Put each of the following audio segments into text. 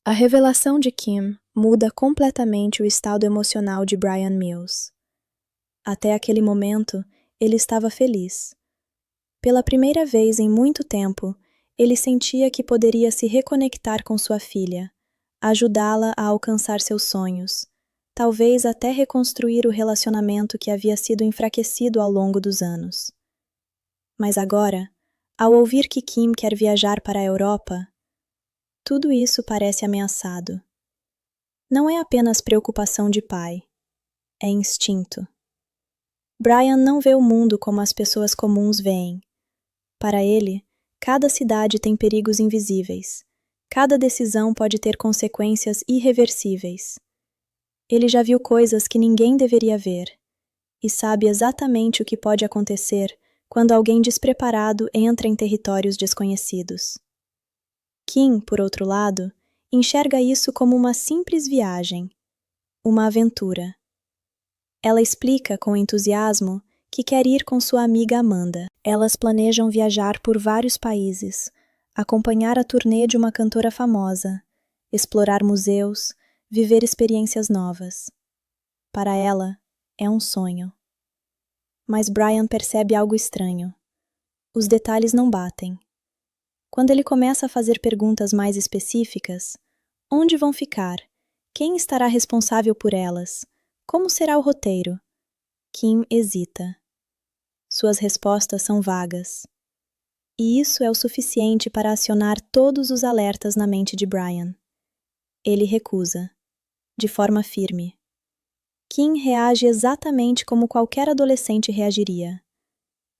A revelação de Kim muda completamente o estado emocional de Brian Mills. Até aquele momento, ele estava feliz. Pela primeira vez em muito tempo, ele sentia que poderia se reconectar com sua filha, ajudá-la a alcançar seus sonhos, talvez até reconstruir o relacionamento que havia sido enfraquecido ao longo dos anos. Mas agora, ao ouvir que Kim quer viajar para a Europa, tudo isso parece ameaçado. Não é apenas preocupação de pai, é instinto. Brian não vê o mundo como as pessoas comuns veem. Para ele, cada cidade tem perigos invisíveis. Cada decisão pode ter consequências irreversíveis. Ele já viu coisas que ninguém deveria ver e sabe exatamente o que pode acontecer quando alguém despreparado entra em territórios desconhecidos. Kim, por outro lado, enxerga isso como uma simples viagem, uma aventura. Ela explica com entusiasmo que quer ir com sua amiga Amanda. Elas planejam viajar por vários países, acompanhar a turnê de uma cantora famosa, explorar museus, viver experiências novas. Para ela, é um sonho. Mas Brian percebe algo estranho. Os detalhes não batem. Quando ele começa a fazer perguntas mais específicas, onde vão ficar? Quem estará responsável por elas? Como será o roteiro? Kim hesita. Suas respostas são vagas. E isso é o suficiente para acionar todos os alertas na mente de Brian. Ele recusa, de forma firme. Kim reage exatamente como qualquer adolescente reagiria.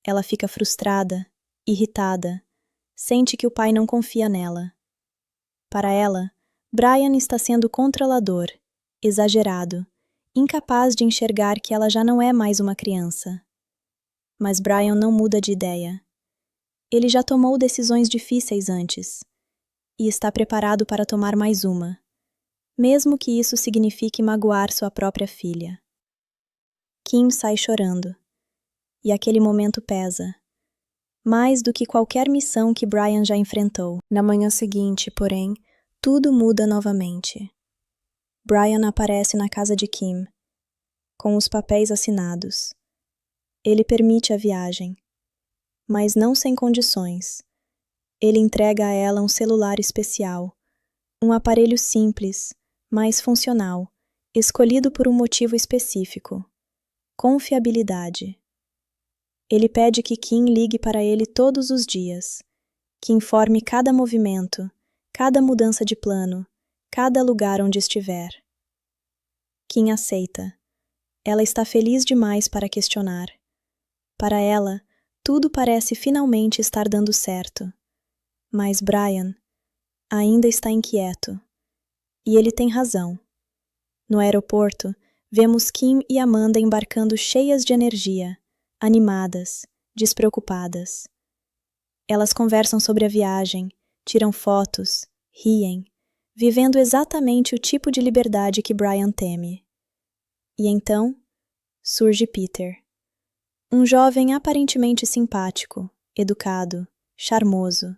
Ela fica frustrada, irritada, sente que o pai não confia nela. Para ela, Brian está sendo controlador, exagerado, incapaz de enxergar que ela já não é mais uma criança. Mas Brian não muda de ideia. Ele já tomou decisões difíceis antes e está preparado para tomar mais uma, mesmo que isso signifique magoar sua própria filha. Kim sai chorando, e aquele momento pesa, mais do que qualquer missão que Brian já enfrentou. Na manhã seguinte, porém, tudo muda novamente. Brian aparece na casa de Kim, com os papéis assinados. Ele permite a viagem, mas não sem condições. Ele entrega a ela um celular especial, um aparelho simples, mas funcional, escolhido por um motivo específico: confiabilidade. Ele pede que Kim ligue para ele todos os dias, que informe cada movimento, cada mudança de plano, cada lugar onde estiver. Kim aceita. Ela está feliz demais para questionar. Para ela, tudo parece finalmente estar dando certo. Mas Brian ainda está inquieto. E ele tem razão. No aeroporto, vemos Kim e Amanda embarcando cheias de energia, animadas, despreocupadas. Elas conversam sobre a viagem, tiram fotos, riem, vivendo exatamente o tipo de liberdade que Brian teme. E então, surge Peter. Um jovem aparentemente simpático, educado, charmoso.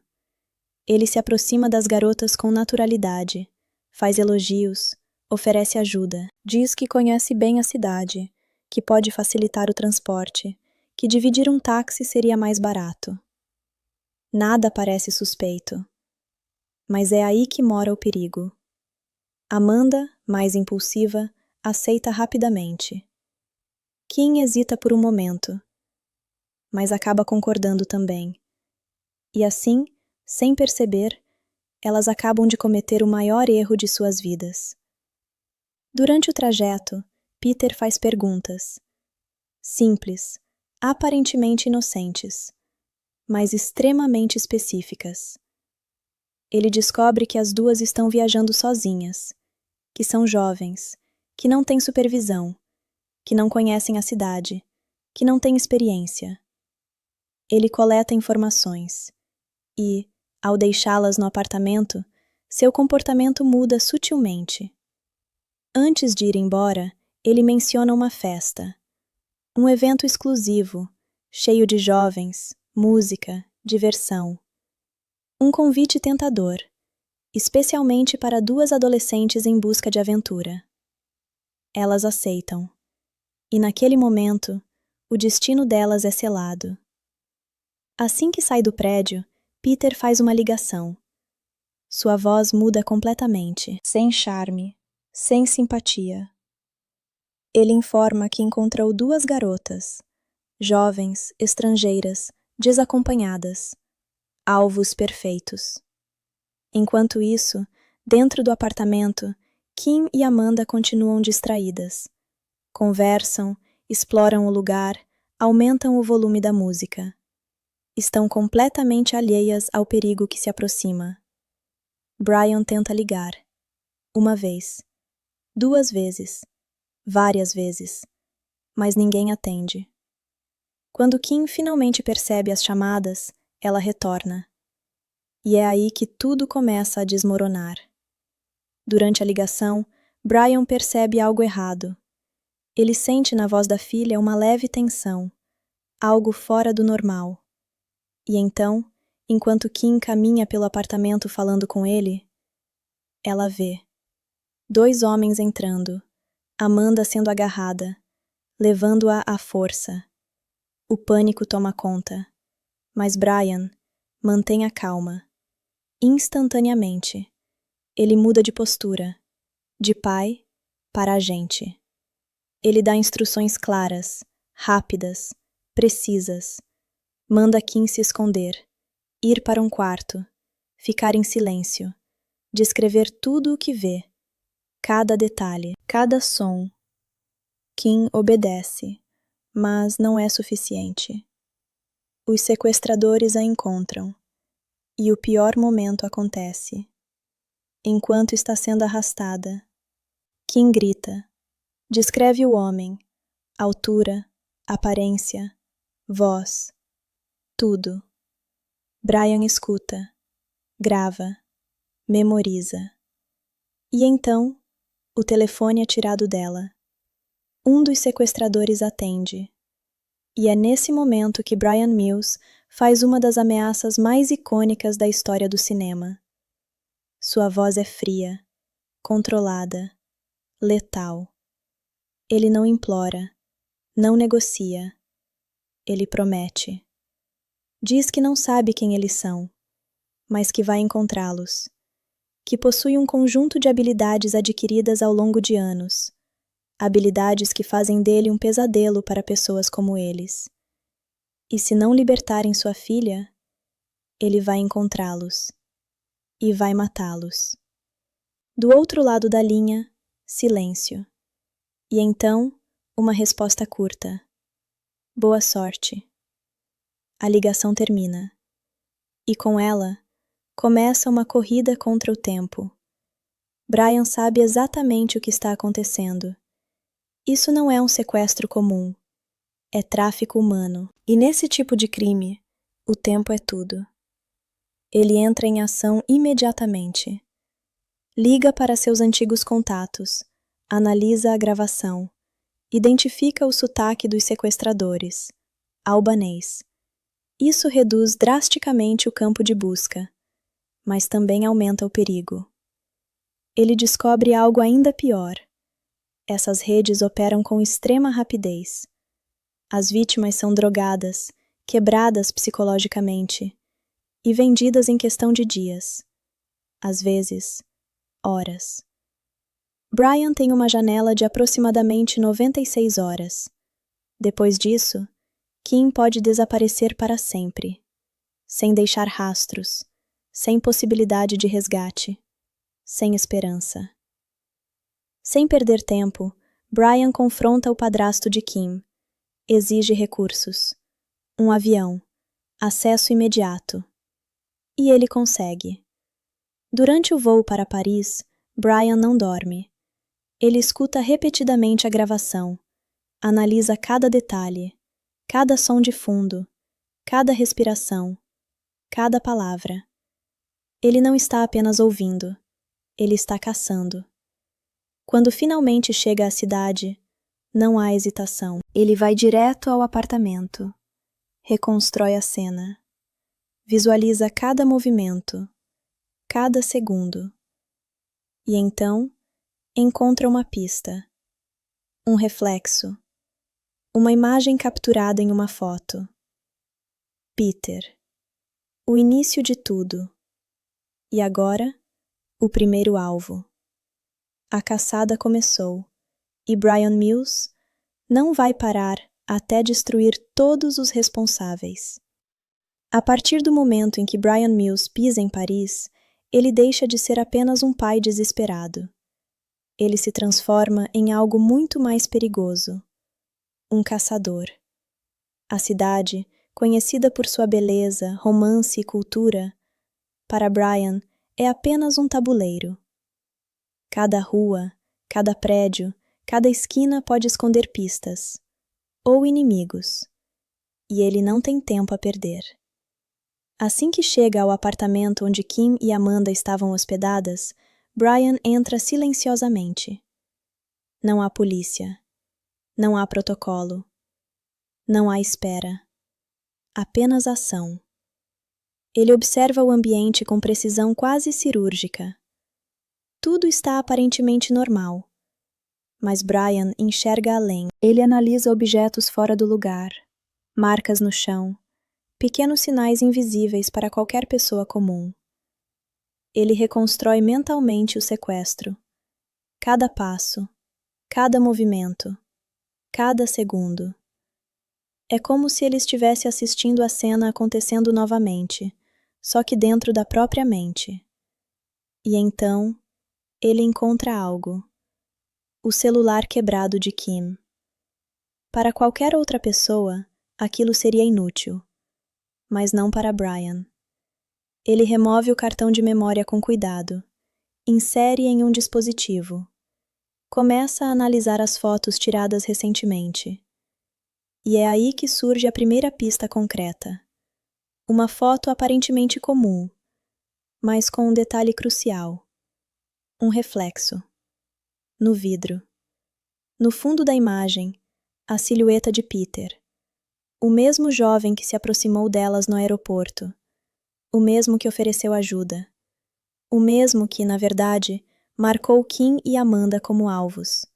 Ele se aproxima das garotas com naturalidade, faz elogios, oferece ajuda, diz que conhece bem a cidade, que pode facilitar o transporte, que dividir um táxi seria mais barato. Nada parece suspeito. Mas é aí que mora o perigo. Amanda, mais impulsiva, aceita rapidamente. Kim hesita por um momento, mas acaba concordando também. E assim, sem perceber, elas acabam de cometer o maior erro de suas vidas. Durante o trajeto, Peter faz perguntas. Simples, aparentemente inocentes, mas extremamente específicas. Ele descobre que as duas estão viajando sozinhas, que são jovens, que não têm supervisão, que não conhecem a cidade, que não têm experiência. Ele coleta informações e, ao deixá-las no apartamento, seu comportamento muda sutilmente. Antes de ir embora, ele menciona uma festa, um evento exclusivo, cheio de jovens, música, diversão. Um convite tentador, especialmente para duas adolescentes em busca de aventura. Elas aceitam. E naquele momento, o destino delas é selado. Assim que sai do prédio, Peter faz uma ligação. Sua voz muda completamente, sem charme, sem simpatia. Ele informa que encontrou duas garotas, jovens, estrangeiras, desacompanhadas, alvos perfeitos. Enquanto isso, dentro do apartamento, Kim e Amanda continuam distraídas. Conversam, exploram o lugar, aumentam o volume da música. Estão completamente alheias ao perigo que se aproxima. Brian tenta ligar. Uma vez. 2 vezes. Várias vezes. Mas ninguém atende. Quando Kim finalmente percebe as chamadas, ela retorna. E é aí que tudo começa a desmoronar. Durante a ligação, Brian percebe algo errado. Ele sente na voz da filha uma leve tensão, algo fora do normal. E então, enquanto Kim caminha pelo apartamento falando com ele, ela vê 2 homens entrando, Amanda sendo agarrada, levando-a à força. O pânico toma conta, mas Brian mantém a calma. Instantaneamente, ele muda de postura, de pai para agente. Ele dá instruções claras, rápidas, precisas. Manda Kim se esconder, ir para um quarto, ficar em silêncio, descrever tudo o que vê, cada detalhe, cada som. Kim obedece, mas não é suficiente. Os sequestradores a encontram, e o pior momento acontece. Enquanto está sendo arrastada, Kim grita, descreve o homem, altura, aparência, voz, tudo. Brian escuta, grava, memoriza. E então, o telefone é tirado dela. Um dos sequestradores atende. E é nesse momento que Brian Mills faz uma das ameaças mais icônicas da história do cinema. Sua voz é fria, controlada, letal. Ele não implora, não negocia. Ele promete. Diz que não sabe quem eles são, mas que vai encontrá-los, que possui um conjunto de habilidades adquiridas ao longo de anos, habilidades que fazem dele um pesadelo para pessoas como eles. E se não libertarem sua filha, ele vai encontrá-los e vai matá-los. Do outro lado da linha, silêncio. E então, uma resposta curta. Boa sorte. A ligação termina. E com ela, começa uma corrida contra o tempo. Brian sabe exatamente o que está acontecendo. Isso não é um sequestro comum. É tráfico humano. E nesse tipo de crime, o tempo é tudo. Ele entra em ação imediatamente. Liga para seus antigos contatos, analisa a gravação, identifica o sotaque dos sequestradores, albanês. Isso reduz drasticamente o campo de busca, mas também aumenta o perigo. Ele descobre algo ainda pior. Essas redes operam com extrema rapidez. As vítimas são drogadas, quebradas psicologicamente e vendidas em questão de dias. Às vezes, horas. Brian tem uma janela de aproximadamente 96 horas. Depois disso, Kim pode desaparecer para sempre, sem deixar rastros, sem possibilidade de resgate, sem esperança. Sem perder tempo, Brian confronta o padrasto de Kim. Exige recursos. Um avião. Acesso imediato. E ele consegue. Durante o voo para Paris, Brian não dorme. Ele escuta repetidamente a gravação, analisa cada detalhe, cada som de fundo, cada respiração, cada palavra. Ele não está apenas ouvindo, ele está caçando. Quando finalmente chega à cidade, não há hesitação. Ele vai direto ao apartamento, reconstrói a cena, visualiza cada movimento, cada segundo. E então, encontra uma pista, um reflexo, uma imagem capturada em uma foto. Peter. O início de tudo. E agora, o primeiro alvo. A caçada começou, e Bryan Mills não vai parar até destruir todos os responsáveis. A partir do momento em que Bryan Mills pisa em Paris, ele deixa de ser apenas um pai desesperado. Ele se transforma em algo muito mais perigoso. Um caçador. A cidade, conhecida por sua beleza, romance e cultura, para Bryan é apenas um tabuleiro. Cada rua, cada prédio, cada esquina pode esconder pistas, ou inimigos, e ele não tem tempo a perder. Assim que chega ao apartamento onde Kim e Amanda estavam hospedadas, Bryan entra silenciosamente. Não há polícia. Não há protocolo. Não há espera. Apenas ação. Ele observa o ambiente com precisão quase cirúrgica. Tudo está aparentemente normal. Mas Bryan enxerga além. Ele analisa objetos fora do lugar, marcas no chão, pequenos sinais invisíveis para qualquer pessoa comum. Ele reconstrói mentalmente o sequestro. Cada passo, cada movimento, cada segundo. É como se ele estivesse assistindo a cena acontecendo novamente, só que dentro da própria mente. E então, ele encontra algo. O celular quebrado de Kim. Para qualquer outra pessoa, aquilo seria inútil. Mas não para Bryan. Ele remove o cartão de memória com cuidado, insere em um dispositivo. Começa a analisar as fotos tiradas recentemente. E é aí que surge a primeira pista concreta. Uma foto aparentemente comum, mas com um detalhe crucial. Um reflexo. No vidro. No fundo da imagem, a silhueta de Peter. O mesmo jovem que se aproximou delas no aeroporto. O mesmo que ofereceu ajuda. O mesmo que, na verdade, marcou Kim e Amanda como alvos.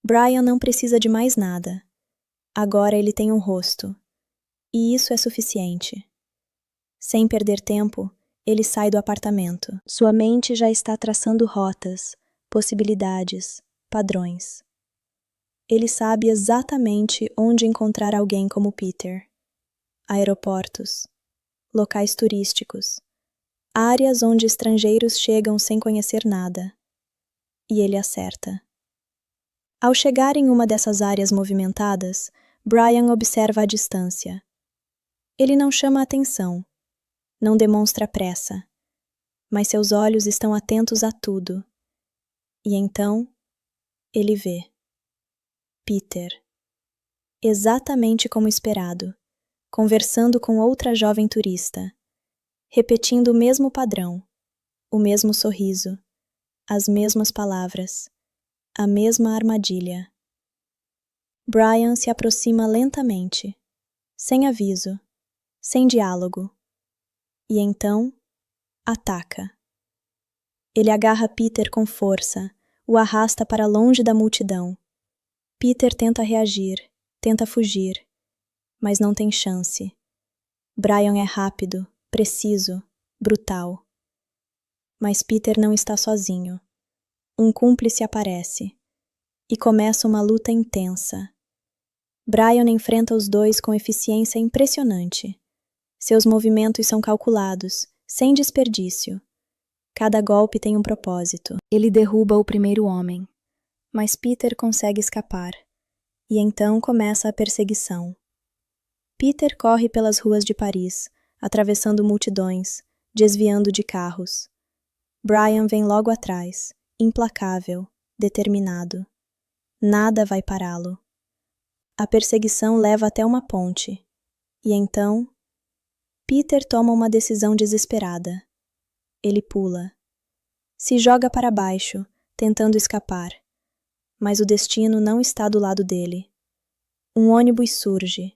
Bryan não precisa de mais nada. Agora ele tem um rosto. E isso é suficiente. Sem perder tempo, ele sai do apartamento. Sua mente já está traçando rotas, possibilidades, padrões. Ele sabe exatamente onde encontrar alguém como Peter. Aeroportos, locais turísticos, áreas onde estrangeiros chegam sem conhecer nada. E ele acerta. Ao chegar em uma dessas áreas movimentadas, Bryan observa a distância. Ele não chama atenção, não demonstra pressa, mas seus olhos estão atentos a tudo. E então, ele vê. Peter. Exatamente como esperado, conversando com outra jovem turista, repetindo o mesmo padrão, o mesmo sorriso, as mesmas palavras, a mesma armadilha. Bryan se aproxima lentamente, sem aviso, sem diálogo, e então ataca. Ele agarra Peter com força, o arrasta para longe da multidão. Peter tenta reagir, tenta fugir, mas não tem chance. Bryan é rápido, preciso, brutal. Mas Peter não está sozinho. Um cúmplice aparece. E começa uma luta intensa. Bryan enfrenta os dois com eficiência impressionante. Seus movimentos são calculados, sem desperdício. Cada golpe tem um propósito. Ele derruba o primeiro homem. Mas Peter consegue escapar. E então começa a perseguição. Peter corre pelas ruas de Paris, atravessando multidões, desviando de carros. Bryan vem logo atrás, implacável, determinado. Nada vai pará-lo. A perseguição leva até uma ponte. E então, Peter toma uma decisão desesperada. Ele pula. Se joga para baixo, tentando escapar. Mas o destino não está do lado dele. Um ônibus surge,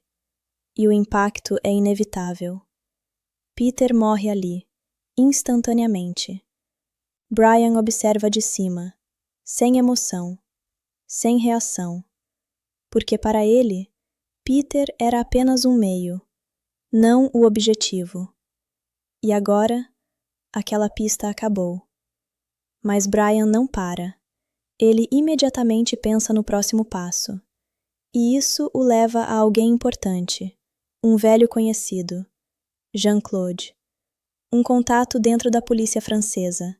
e o impacto é inevitável. Peter morre ali, instantaneamente. Brian observa de cima, sem emoção, sem reação, porque para ele, Peter era apenas um meio, não o objetivo. E agora, aquela pista acabou. Mas Brian não para. Ele imediatamente pensa no próximo passo. E isso o leva a alguém importante, um velho conhecido, Jean-Claude. Um contato dentro da polícia francesa.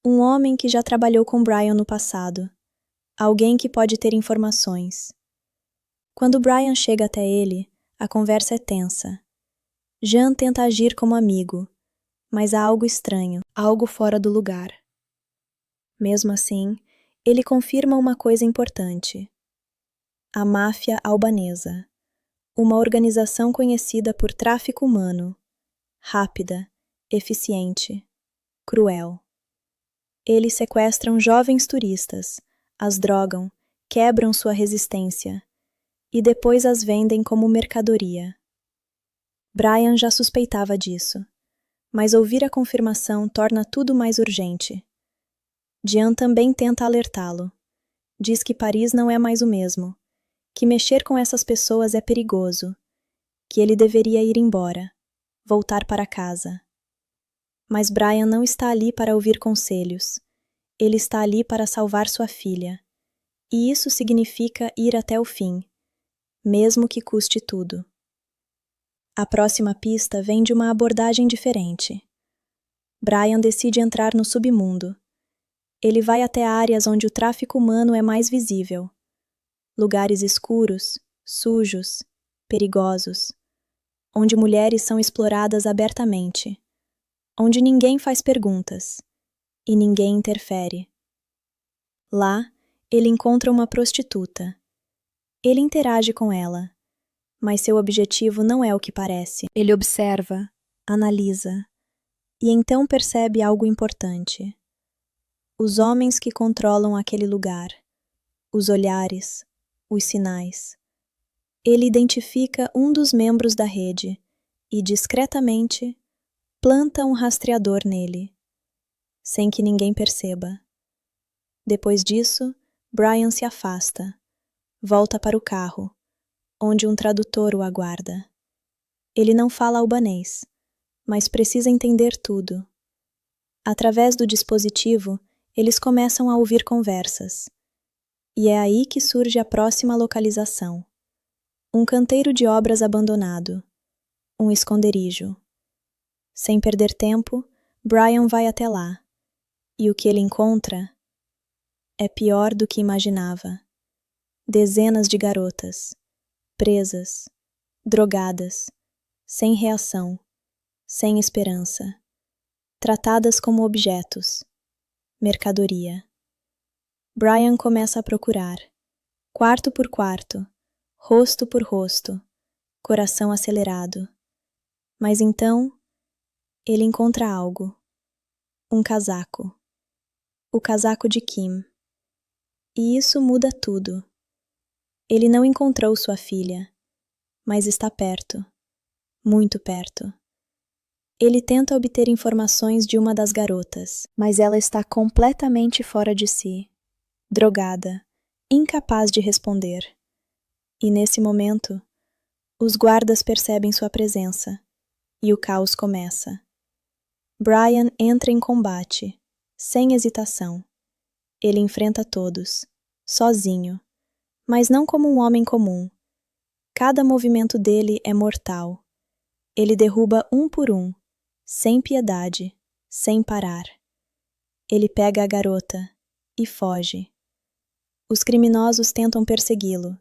Um homem que já trabalhou com Brian no passado. Alguém que pode ter informações. Quando Brian chega até ele, a conversa é tensa. Jean tenta agir como amigo, mas há algo estranho, algo fora do lugar. Mesmo assim, ele confirma uma coisa importante. A máfia albanesa. Uma organização conhecida por tráfico humano. Rápida, eficiente, cruel. Eles sequestram jovens turistas, as drogam, quebram sua resistência e depois as vendem como mercadoria. Brian já suspeitava disso, mas ouvir a confirmação torna tudo mais urgente. Jean também tenta alertá-lo. Diz que Paris não é mais o mesmo, que mexer com essas pessoas é perigoso, que ele deveria ir embora, voltar para casa. Mas Brian não está ali para ouvir conselhos. Ele está ali para salvar sua filha. E isso significa ir até o fim, mesmo que custe tudo. A próxima pista vem de uma abordagem diferente. Brian decide entrar no submundo. Ele vai até áreas onde o tráfico humano é mais visível. Lugares escuros, sujos, perigosos. Onde mulheres são exploradas abertamente. Onde ninguém faz perguntas. E ninguém interfere. Lá, ele encontra uma prostituta. Ele interage com ela. Mas seu objetivo não é o que parece. Ele observa, analisa, e então percebe algo importante. Os homens que controlam aquele lugar, os olhares, os sinais. Ele identifica um dos membros da rede e, discretamente, planta um rastreador nele, sem que ninguém perceba. Depois disso, Brian se afasta, volta para o carro, onde um tradutor o aguarda. Ele não fala albanês, mas precisa entender tudo. Através do dispositivo, eles começam a ouvir conversas. E é aí que surge a próxima localização. Um canteiro de obras abandonado. Um esconderijo. Sem perder tempo, Brian vai até lá. E o que ele encontra é pior do que imaginava. Dezenas de garotas, presas, drogadas, sem reação, sem esperança, tratadas como objetos, mercadoria. Brian começa a procurar, quarto por quarto, rosto por rosto, coração acelerado. Mas então, ele encontra algo. Um casaco. O casaco de Kim. E isso muda tudo. Ele não encontrou sua filha, mas está perto, muito perto. Ele tenta obter informações de uma das garotas, mas ela está completamente fora de si, drogada, incapaz de responder. E nesse momento, os guardas percebem sua presença, e o caos começa. Brian entra em combate, sem hesitação. Ele enfrenta todos, sozinho, mas não como um homem comum. Cada movimento dele é mortal. Ele derruba um por um, sem piedade, sem parar. Ele pega a garota e foge. Os criminosos tentam persegui-lo,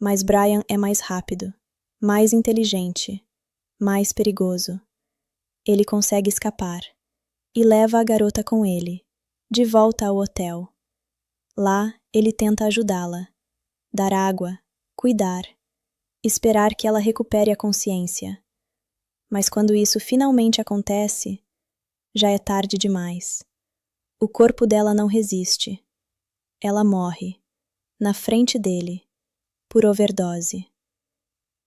mas Brian é mais rápido, mais inteligente, mais perigoso. Ele consegue escapar e leva a garota com ele, de volta ao hotel. Lá, ele tenta ajudá-la, dar água, cuidar, esperar que ela recupere a consciência. Mas quando isso finalmente acontece, já é tarde demais. O corpo dela não resiste. Ela morre, na frente dele, por overdose.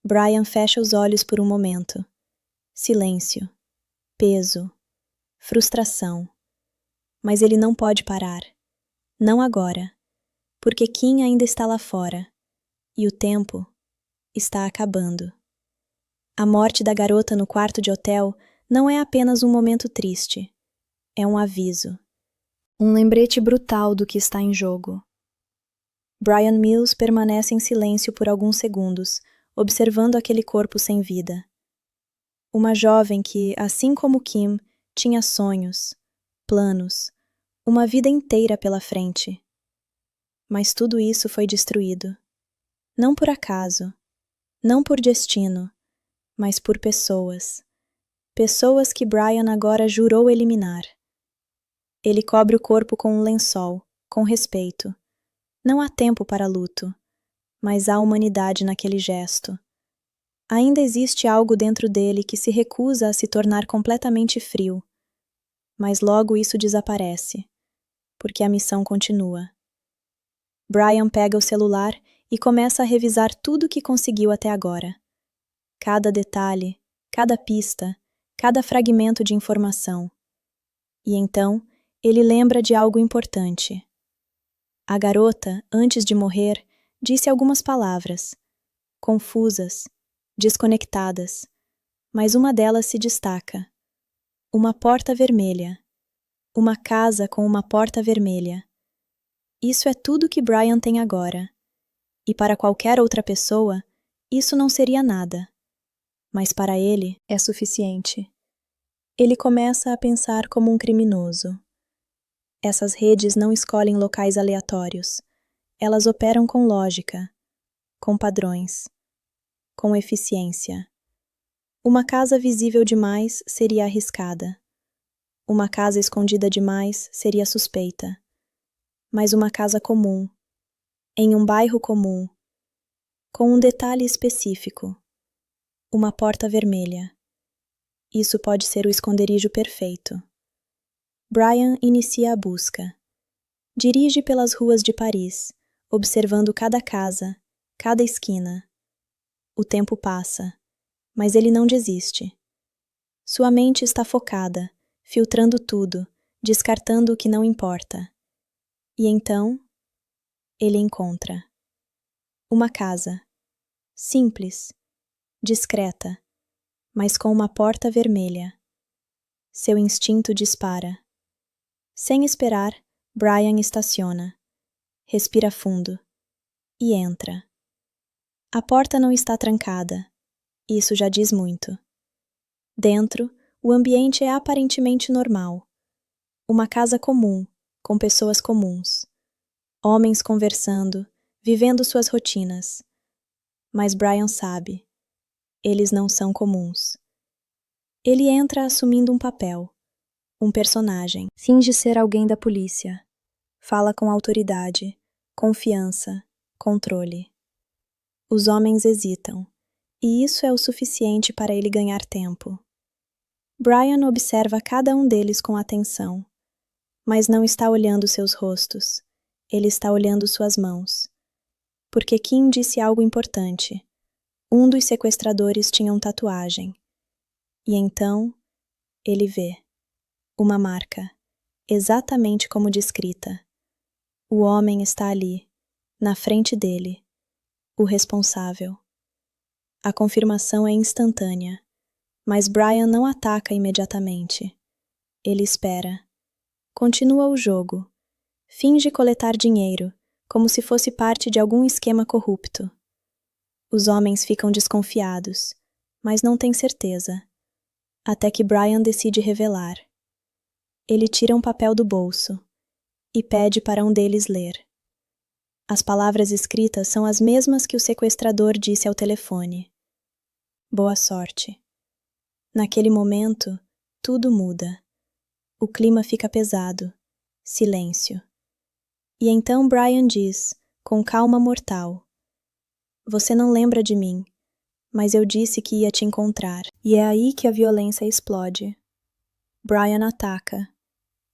Brian fecha os olhos por um momento. Silêncio, peso, frustração. Mas ele não pode parar. Não agora, porque Kim ainda está lá fora, e o tempo está acabando. A morte da garota no quarto de hotel não é apenas um momento triste, é um aviso. Um lembrete brutal do que está em jogo. Bryan Mills permanece em silêncio por alguns segundos, observando aquele corpo sem vida. Uma jovem que, assim como Kim, tinha sonhos, planos, uma vida inteira pela frente. Mas tudo isso foi destruído. Não por acaso, não por destino, mas por pessoas. Pessoas que Bryan agora jurou eliminar. Ele cobre o corpo com um lençol, com respeito. Não há tempo para luto, mas há humanidade naquele gesto. Ainda existe algo dentro dele que se recusa a se tornar completamente frio. Mas logo isso desaparece, porque a missão continua. Bryan pega o celular e começa a revisar tudo o que conseguiu até agora. Cada detalhe, cada pista, cada fragmento de informação. E então, ele lembra de algo importante. A garota, antes de morrer, disse algumas palavras, confusas, desconectadas, mas uma delas se destaca. Uma porta vermelha. Uma casa com uma porta vermelha. Isso é tudo que Bryan tem agora. E para qualquer outra pessoa, isso não seria nada. Mas para ele, é suficiente. Ele começa a pensar como um criminoso. Essas redes não escolhem locais aleatórios. Elas operam com lógica, com padrões, com eficiência. Uma casa visível demais seria arriscada. Uma casa escondida demais seria suspeita. Mas uma casa comum, em um bairro comum, com um detalhe específico, uma porta vermelha. Isso pode ser o esconderijo perfeito. Bryan inicia a busca. Dirige pelas ruas de Paris, observando cada casa, cada esquina. O tempo passa, mas ele não desiste. Sua mente está focada, filtrando tudo, descartando o que não importa. E então, ele encontra uma casa, simples, discreta, mas com uma porta vermelha. Seu instinto dispara. Sem esperar, Bryan estaciona, respira fundo e entra. A porta não está trancada. Isso já diz muito. Dentro, o ambiente é aparentemente normal. Uma casa comum, com pessoas comuns. Homens conversando, vivendo suas rotinas. Mas Bryan sabe, eles não são comuns. Ele entra assumindo um papel, um personagem. Finge ser alguém da polícia. Fala com autoridade, confiança, controle. Os homens hesitam, e isso é o suficiente para ele ganhar tempo. Bryan observa cada um deles com atenção, mas não está olhando seus rostos, ele está olhando suas mãos. Porque Kim disse algo importante. Um dos sequestradores tinha uma tatuagem. E então, ele vê uma marca, exatamente como descrita. O homem está ali, na frente dele, o responsável. A confirmação é instantânea, mas Bryan não ataca imediatamente. Ele espera. Continua o jogo. Finge coletar dinheiro, como se fosse parte de algum esquema corrupto. Os homens ficam desconfiados, mas não têm certeza. Até que Bryan decide revelar. Ele tira um papel do bolso e pede para um deles ler. As palavras escritas são as mesmas que o sequestrador disse ao telefone. Boa sorte. Naquele momento, tudo muda. O clima fica pesado. Silêncio. E então Bryan diz, com calma mortal: Você não lembra de mim, mas eu disse que ia te encontrar. E é aí que a violência explode. Bryan ataca.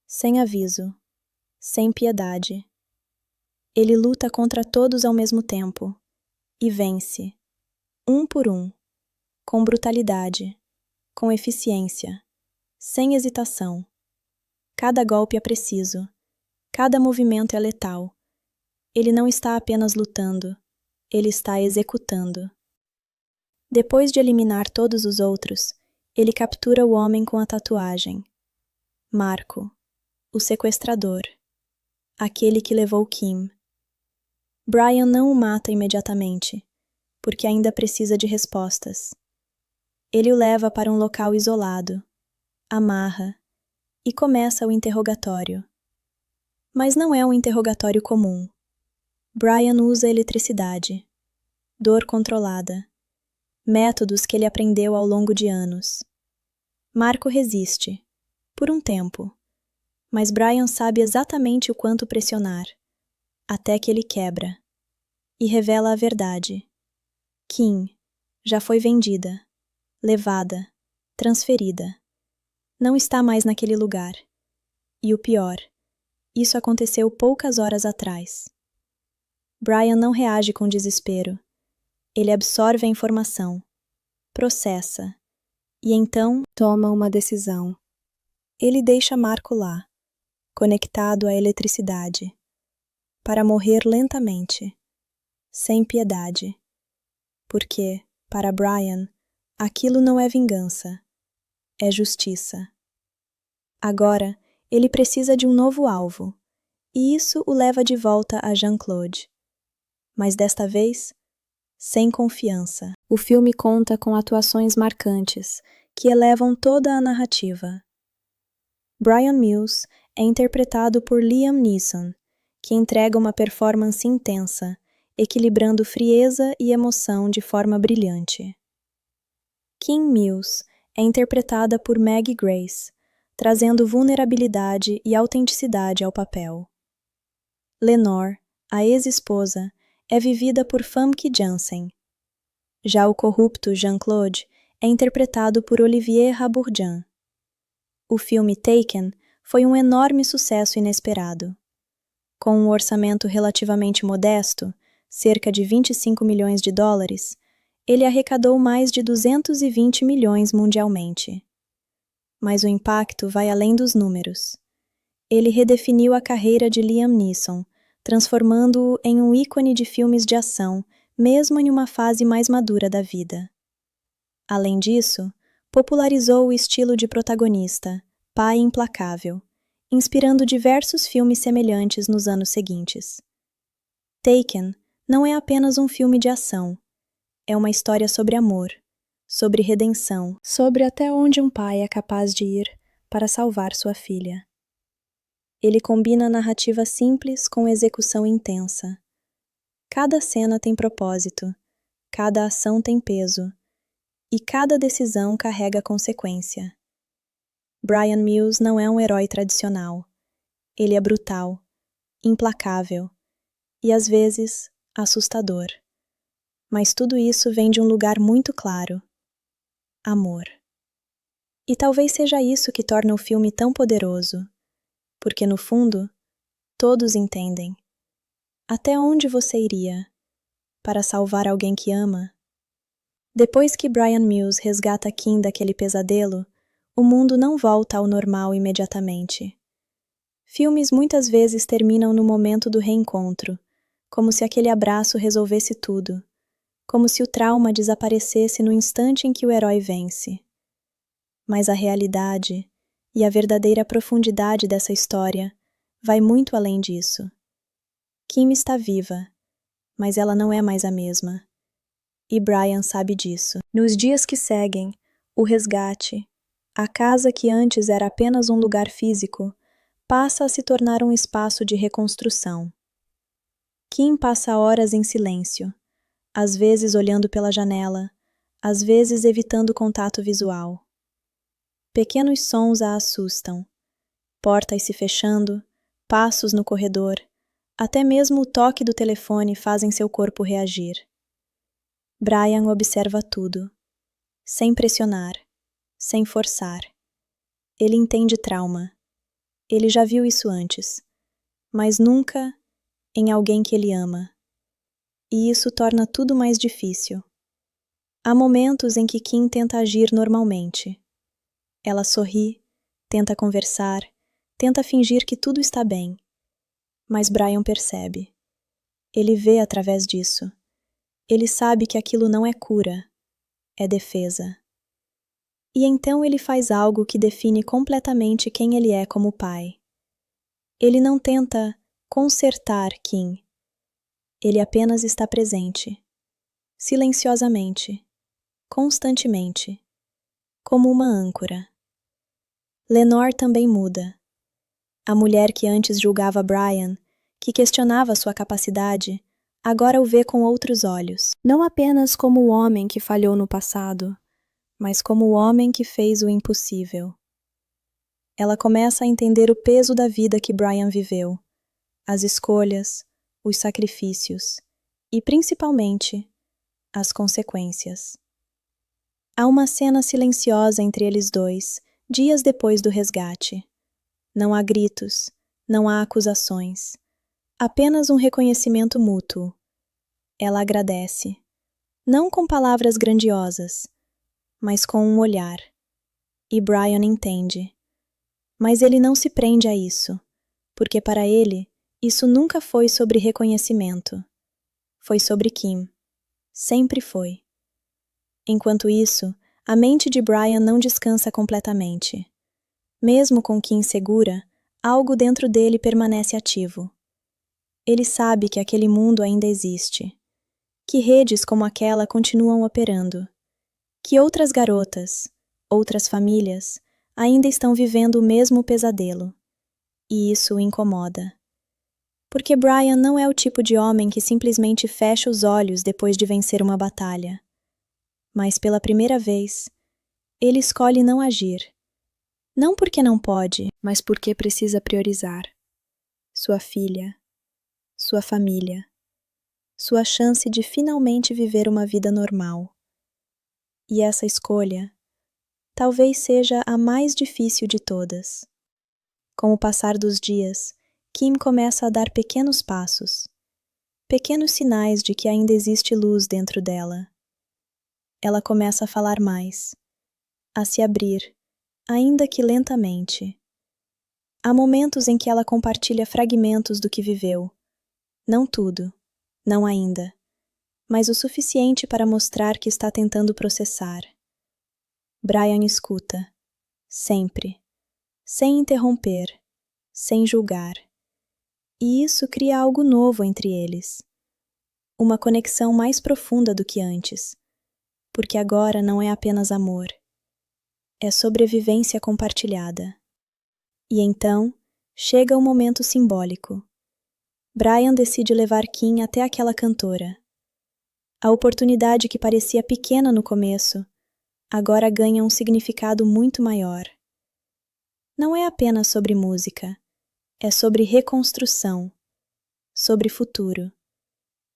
Sem aviso. Sem piedade. Ele luta contra todos ao mesmo tempo. E vence. Um por um. Com brutalidade. Com eficiência. Sem hesitação. Cada golpe é preciso. Cada movimento é letal. Ele não está apenas lutando, ele está executando. Depois de eliminar todos os outros, ele captura o homem com a tatuagem. Marco, o sequestrador, aquele que levou Kim. Brian não o mata imediatamente, porque ainda precisa de respostas. Ele o leva para um local isolado, amarra e começa o interrogatório. Mas não é um interrogatório comum. Brian usa eletricidade, dor controlada, métodos que ele aprendeu ao longo de anos. Marco resiste, por um tempo, mas Brian sabe exatamente o quanto pressionar, até que ele quebra, e revela a verdade. Kim já foi vendida, levada, transferida. Não está mais naquele lugar. E o pior, isso aconteceu poucas horas atrás. Brian não reage com desespero. Ele absorve a informação, processa, e então toma uma decisão. Ele deixa Marco lá, conectado à eletricidade, para morrer lentamente, sem piedade. Porque, para Brian, aquilo não é vingança, é justiça. Agora, ele precisa de um novo alvo, e isso o leva de volta a Jean-Claude. Mas desta vez, sem confiança. O filme conta com atuações marcantes, que elevam toda a narrativa. Brian Mills é interpretado por Liam Neeson, que entrega uma performance intensa, equilibrando frieza e emoção de forma brilhante. Kim Mills é interpretada por Maggie Grace, trazendo vulnerabilidade e autenticidade ao papel. Lenore, a ex-esposa, é vivida por Famke Janssen. Já o corrupto Jean-Claude é interpretado por Olivier Rabourdin. O filme Taken foi um enorme sucesso inesperado. Com um orçamento relativamente modesto, cerca de 25 milhões de dólares, ele arrecadou mais de 220 milhões mundialmente. Mas o impacto vai além dos números. Ele redefiniu a carreira de Liam Neeson, transformando-o em um ícone de filmes de ação, mesmo em uma fase mais madura da vida. Além disso, popularizou o estilo de protagonista, pai implacável, inspirando diversos filmes semelhantes nos anos seguintes. Taken não é apenas um filme de ação, é uma história sobre amor, sobre redenção, sobre até onde um pai é capaz de ir para salvar sua filha. Ele combina narrativa simples com execução intensa. Cada cena tem propósito, cada ação tem peso, e cada decisão carrega consequência. Brian Mills não é um herói tradicional. Ele é brutal, implacável e, às vezes, assustador. Mas tudo isso vem de um lugar muito claro: amor. E talvez seja isso que torna o filme tão poderoso, porque, no fundo, todos entendem. Até onde você iria para salvar alguém que ama? Depois que Brian Mills resgata Kim daquele pesadelo, o mundo não volta ao normal imediatamente. Filmes muitas vezes terminam no momento do reencontro, como se aquele abraço resolvesse tudo, como se o trauma desaparecesse no instante em que o herói vence. Mas a realidade e a verdadeira profundidade dessa história vai muito além disso. Kim está viva, mas ela não é mais a mesma. E Brian sabe disso. Nos dias que seguem, o resgate, a casa que antes era apenas um lugar físico, passa a se tornar um espaço de reconstrução. Kim passa horas em silêncio, às vezes olhando pela janela, às vezes evitando contato visual. Pequenos sons a assustam, portas se fechando, passos no corredor, até mesmo o toque do telefone fazem seu corpo reagir. Brian observa tudo, sem pressionar, sem forçar. Ele entende trauma. Ele já viu isso antes, mas nunca em alguém que ele ama. E isso torna tudo mais difícil. Há momentos em que Kim tenta agir normalmente. Ela sorri, tenta conversar, Tenta fingir que tudo está bem. Mas Brian percebe. Ele vê através disso. Ele sabe que aquilo não é cura, é defesa. E então ele faz algo que define completamente quem ele é como pai. Ele não tenta consertar Kim. Ele apenas está presente. Silenciosamente. Constantemente. Como uma âncora. Lenore também muda. A mulher que antes julgava Brian, que questionava sua capacidade, agora o vê com outros olhos. Não apenas como o homem que falhou no passado, mas como o homem que fez o impossível. Ela começa a entender o peso da vida que Brian viveu, as escolhas, os sacrifícios e, principalmente, as consequências. Há uma cena silenciosa entre eles dois, dias depois do resgate. Não há gritos, não há acusações. Apenas um reconhecimento mútuo. Ela agradece, não com palavras grandiosas, mas com um olhar. E Brian entende. Mas ele não se prende a isso, porque para ele, isso nunca foi sobre reconhecimento. Foi sobre Kim. Sempre foi. Enquanto isso, a mente de Brian não descansa completamente. Mesmo com Kim segura, algo dentro dele permanece ativo. Ele sabe que aquele mundo ainda existe, que redes como aquela continuam operando, que outras garotas, outras famílias, ainda estão vivendo o mesmo pesadelo. E isso o incomoda. Porque Brian não é o tipo de homem que simplesmente fecha os olhos depois de vencer uma batalha. Mas pela primeira vez, ele escolhe não agir. Não porque não pode, mas porque precisa priorizar. Sua filha, sua família, sua chance de finalmente viver uma vida normal. E essa escolha talvez seja a mais difícil de todas. Com o passar dos dias, Kim começa a dar pequenos passos, pequenos sinais de que ainda existe luz dentro dela. Ela começa a falar mais, a se abrir, ainda que lentamente. Há momentos em que ela compartilha fragmentos do que viveu. Não tudo, não ainda, mas o suficiente para mostrar que está tentando processar. Brian escuta, sempre, sem interromper, sem julgar. E isso cria algo novo entre eles. Uma conexão mais profunda do que antes, porque agora não é apenas amor. É sobrevivência compartilhada. E então, chega o momento simbólico. Brian decide levar Kim até aquela cantora. A oportunidade que parecia pequena no começo, agora ganha um significado muito maior. Não é apenas sobre música, é sobre reconstrução, sobre futuro,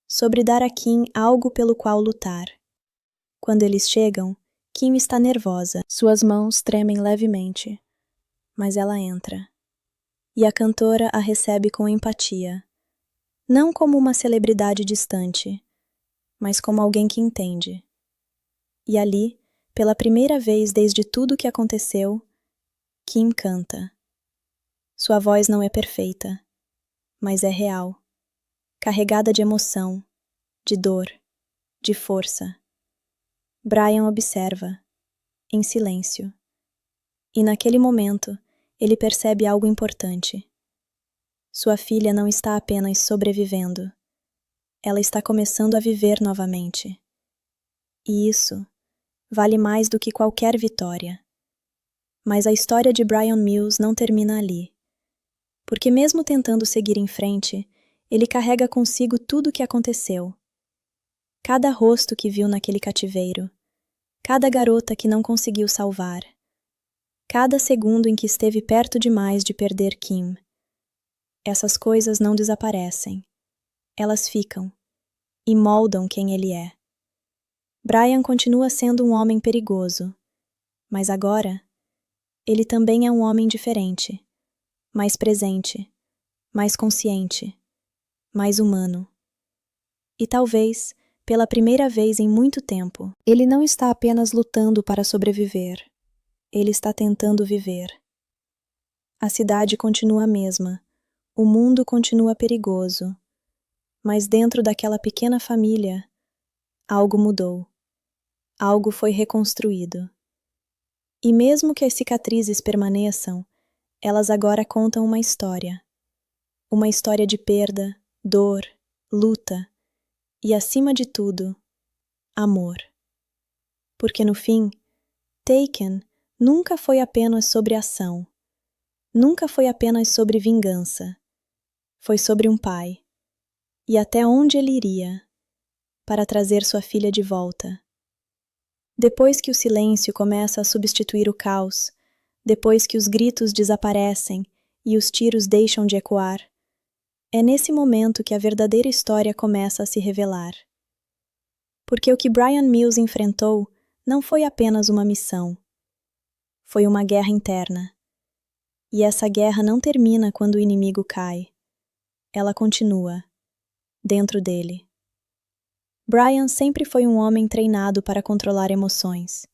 sobre dar a Kim algo pelo qual lutar. Quando eles chegam, Kim está nervosa, suas mãos tremem levemente, mas ela entra. E a cantora a recebe com empatia, não como uma celebridade distante, mas como alguém que entende. E ali, pela primeira vez desde tudo o que aconteceu, Kim canta. Sua voz não é perfeita, mas é real, carregada de emoção, de dor, de força. Brian observa, em silêncio. E naquele momento, ele percebe algo importante. Sua filha não está apenas sobrevivendo. Ela está começando a viver novamente. E isso vale mais do que qualquer vitória. Mas a história de Brian Mills não termina ali. Porque mesmo tentando seguir em frente, ele carrega consigo tudo o que aconteceu. Cada rosto que viu naquele cativeiro, cada garota que não conseguiu salvar, cada segundo em que esteve perto demais de perder Kim. Essas coisas não desaparecem. Elas ficam e moldam quem ele é. Brian continua sendo um homem perigoso, mas agora ele também é um homem diferente, mais presente, mais consciente, mais humano. E talvez, pela primeira vez em muito tempo, ele não está apenas lutando para sobreviver. Ele está tentando viver. A cidade continua a mesma, o mundo continua perigoso, mas dentro daquela pequena família, algo mudou, algo foi reconstruído. E mesmo que as cicatrizes permaneçam, elas agora contam uma história de perda, dor, luta e, acima de tudo, amor. Porque no fim, Taken nunca foi apenas sobre ação, nunca foi apenas sobre vingança. Foi sobre um pai, e até onde ele iria, para trazer sua filha de volta. Depois que o silêncio começa a substituir o caos, depois que os gritos desaparecem e os tiros deixam de ecoar, é nesse momento que a verdadeira história começa a se revelar. Porque o que Bryan Mills enfrentou não foi apenas uma missão. Foi uma guerra interna. E essa guerra não termina quando o inimigo cai. Ela continua, dentro dele. Bryan sempre foi um homem treinado para controlar emoções.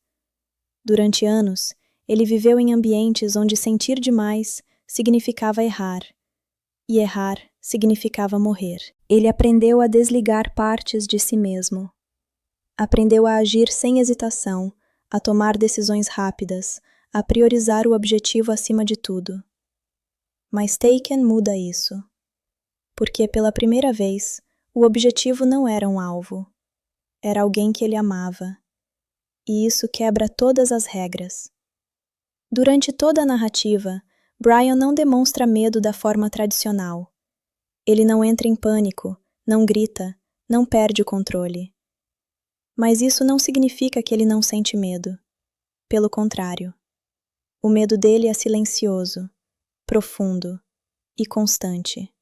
Durante anos, ele viveu em ambientes onde sentir demais significava errar, e errar significava morrer. Ele aprendeu a desligar partes de si mesmo. Aprendeu a agir sem hesitação, a tomar decisões rápidas, a priorizar o objetivo acima de tudo. Mas Taken muda isso. Porque, pela primeira vez, o objetivo não era um alvo. Era alguém que ele amava. E isso quebra todas as regras. Durante toda a narrativa, Bryan não demonstra medo da forma tradicional. Ele não entra em pânico, não grita, não perde o controle. Mas isso não significa que ele não sente medo. Pelo contrário. O medo dele é silencioso, profundo e constante.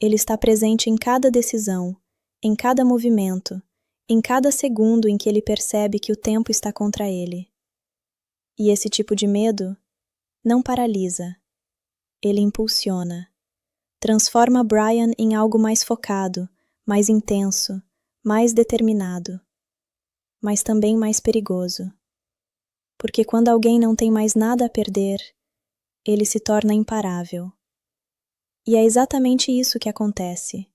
Ele está presente em cada decisão, em cada movimento, em cada segundo em que ele percebe que o tempo está contra ele. E esse tipo de medo não paralisa, ele impulsiona. Transforma Bryan em algo mais focado, mais intenso, mais determinado, mas também mais perigoso. Porque quando alguém não tem mais nada a perder, ele se torna imparável. E é exatamente isso que acontece.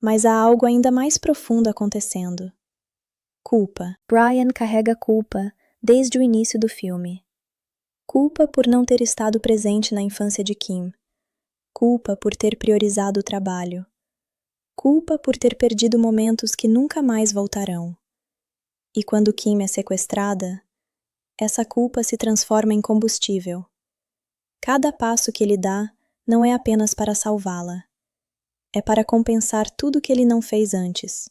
Mas há algo ainda mais profundo acontecendo. Culpa. Bryan carrega culpa desde o início do filme. Culpa por não ter estado presente na infância de Kim. Culpa por ter priorizado o trabalho. Culpa por ter perdido momentos que nunca mais voltarão. E quando Kim é sequestrada, essa culpa se transforma em combustível. Cada passo que ele dá não é apenas para salvá-la. É para compensar tudo que ele não fez antes.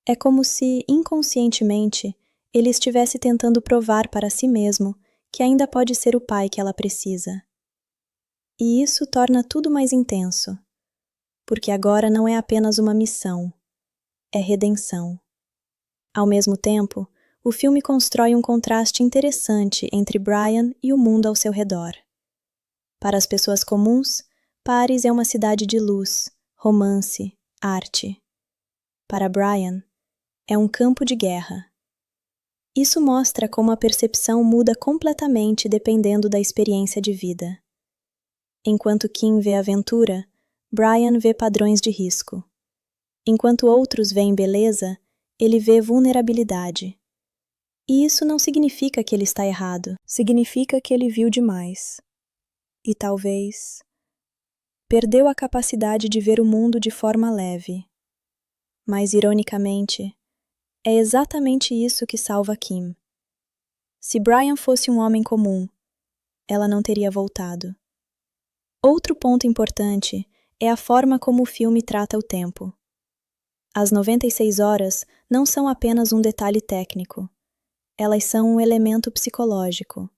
É como se, inconscientemente, ele estivesse tentando provar para si mesmo que ainda pode ser o pai que ela precisa. E isso torna tudo mais intenso, porque agora não é apenas uma missão, é redenção. Ao mesmo tempo, o filme constrói um contraste interessante entre Bryan e o mundo ao seu redor. Para as pessoas comuns, Paris é uma cidade de luz, romance, arte. Para Bryan, é um campo de guerra. Isso mostra como a percepção muda completamente dependendo da experiência de vida. Enquanto Kim vê aventura, Bryan vê padrões de risco. Enquanto outros veem beleza, ele vê vulnerabilidade. E isso não significa que ele está errado, significa que ele viu demais. E talvez perdeu a capacidade de ver o mundo de forma leve. Mas, ironicamente, é exatamente isso que salva Kim. Se Bryan fosse um homem comum, ela não teria voltado. Outro ponto importante é a forma como o filme trata o tempo. As 96 horas não são apenas um detalhe técnico. Elas são um elemento psicológico.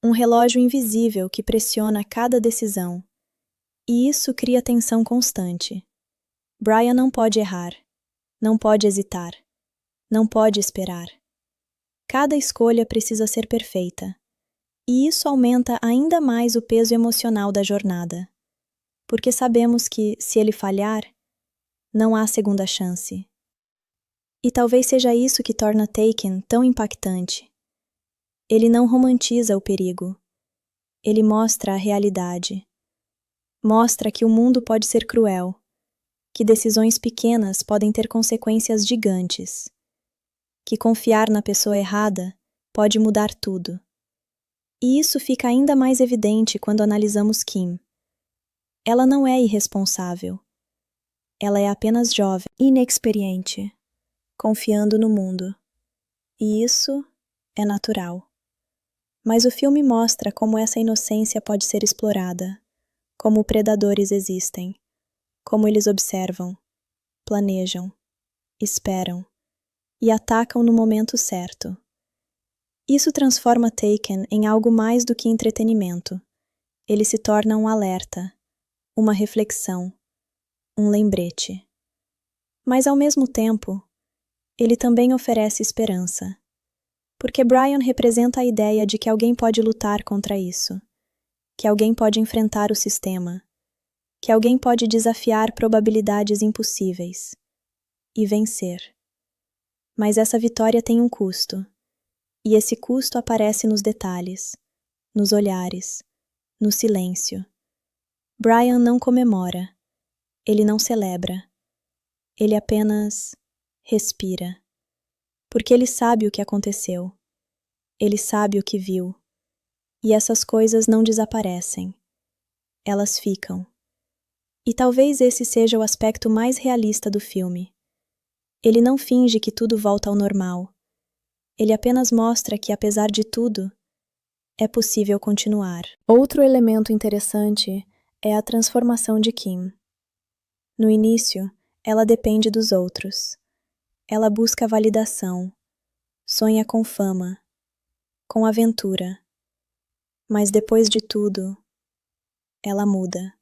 Um relógio invisível que pressiona cada decisão. E isso cria tensão constante. Bryan não pode errar. Não pode hesitar. Não pode esperar. Cada escolha precisa ser perfeita. E isso aumenta ainda mais o peso emocional da jornada. Porque sabemos que, se ele falhar, não há segunda chance. E talvez seja isso que torna Taken tão impactante. Ele não romantiza o perigo. Ele mostra a realidade. Mostra que o mundo pode ser cruel, que decisões pequenas podem ter consequências gigantes, que confiar na pessoa errada pode mudar tudo. E isso fica ainda mais evidente quando analisamos Kim. Ela não é irresponsável. Ela é apenas jovem, inexperiente, confiando no mundo. E isso é natural. Mas o filme mostra como essa inocência pode ser explorada, como predadores existem, como eles observam, planejam, esperam e atacam no momento certo. Isso transforma Taken em algo mais do que entretenimento. Ele se torna um alerta, uma reflexão, um lembrete. Mas ao mesmo tempo, ele também oferece esperança, porque Brian representa a ideia de que alguém pode lutar contra isso, que alguém pode enfrentar o sistema, que alguém pode desafiar probabilidades impossíveis e vencer. Mas essa vitória tem um custo, e esse custo aparece nos detalhes, nos olhares, no silêncio. Brian não comemora, ele não celebra, ele apenas respira, porque ele sabe o que aconteceu, ele sabe o que viu, e essas coisas não desaparecem, elas ficam. E talvez esse seja o aspecto mais realista do filme. Ele não finge que tudo volta ao normal. Ele apenas mostra que, apesar de tudo, é possível continuar. Outro elemento interessante é a transformação de Kim. No início, ela depende dos outros. Ela busca validação, sonha com fama, com aventura. Mas depois de tudo, ela muda.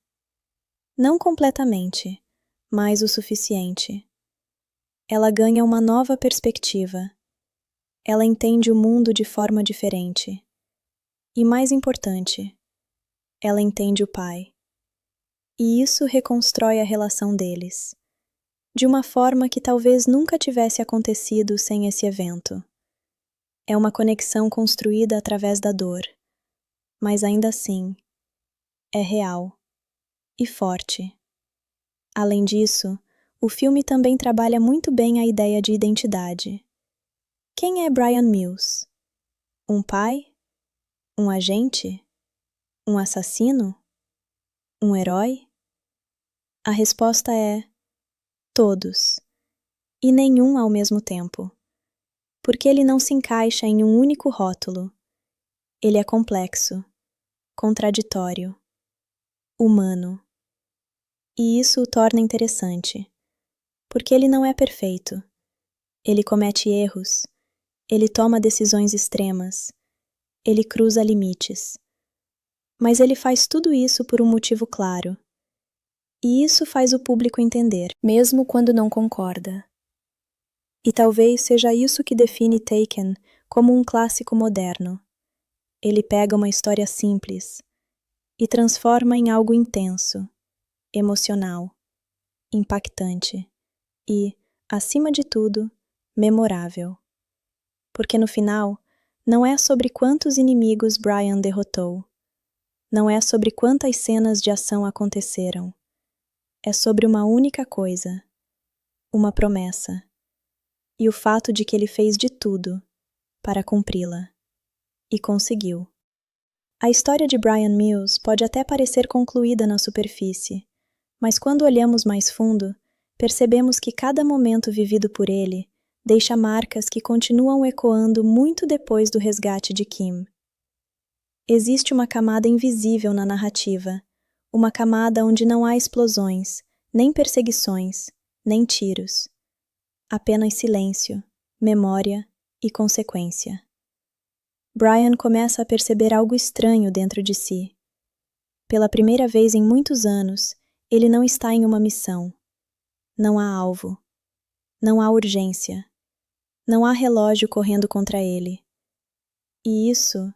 Não completamente, mas o suficiente. Ela ganha uma nova perspectiva. Ela entende o mundo de forma diferente. E mais importante, ela entende o pai. E isso reconstrói a relação deles, de uma forma que talvez nunca tivesse acontecido sem esse evento. É uma conexão construída através da dor, mas ainda assim, é real e forte. Além disso, o filme também trabalha muito bem a ideia de identidade. Quem é Brian Mills? Um pai? Um agente? Um assassino? Um herói? A resposta é todos, e nenhum ao mesmo tempo, porque ele não se encaixa em um único rótulo. Ele é complexo, contraditório, humano. E isso o torna interessante, porque ele não é perfeito. Ele comete erros, ele toma decisões extremas, ele cruza limites. Mas ele faz tudo isso por um motivo claro. E isso faz o público entender, mesmo quando não concorda. E talvez seja isso que define Taken como um clássico moderno. Ele pega uma história simples e transforma em algo intenso, emocional, impactante e, acima de tudo, memorável. Porque no final, não é sobre quantos inimigos Brian derrotou, não é sobre quantas cenas de ação aconteceram, é sobre uma única coisa, uma promessa, e o fato de que ele fez de tudo para cumpri-la. E conseguiu. A história de Brian Mills pode até parecer concluída na superfície, mas quando olhamos mais fundo, percebemos que cada momento vivido por ele deixa marcas que continuam ecoando muito depois do resgate de Kim. Existe uma camada invisível na narrativa, uma camada onde não há explosões, nem perseguições, nem tiros. Apenas silêncio, memória e consequência. Brian começa a perceber algo estranho dentro de si. Pela primeira vez em muitos anos, ele não está em uma missão. Não há alvo. Não há urgência. Não há relógio correndo contra ele. E isso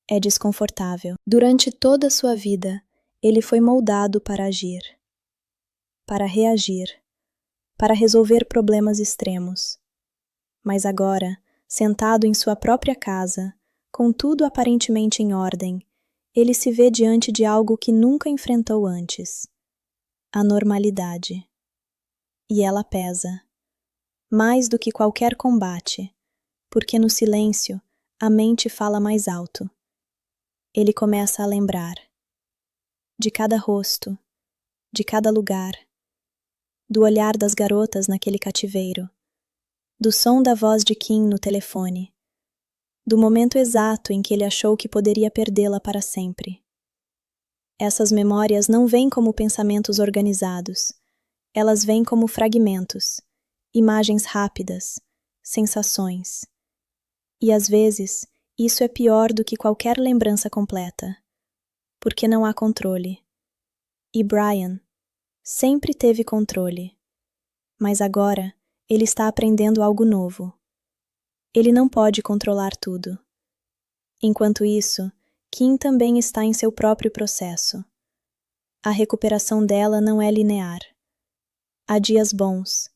é desconfortável. Durante toda a sua vida, ele foi moldado para agir, para reagir, para resolver problemas extremos. Mas agora, sentado em sua própria casa, com tudo aparentemente em ordem, ele se vê diante de algo que nunca enfrentou antes: a normalidade. E ela pesa, mais do que qualquer combate, porque no silêncio a mente fala mais alto. Ele começa a lembrar de cada rosto, de cada lugar, do olhar das garotas naquele cativeiro, do som da voz de Kim no telefone, do momento exato em que ele achou que poderia perdê-la para sempre. Essas memórias não vêm como pensamentos organizados, elas vêm como fragmentos, imagens rápidas, sensações. E às vezes, isso é pior do que qualquer lembrança completa, porque não há controle. E Brian sempre teve controle, mas agora ele está aprendendo algo novo. Ele não pode controlar tudo. Enquanto isso, Kim também está em seu próprio processo. A recuperação dela não é linear. Há dias bons,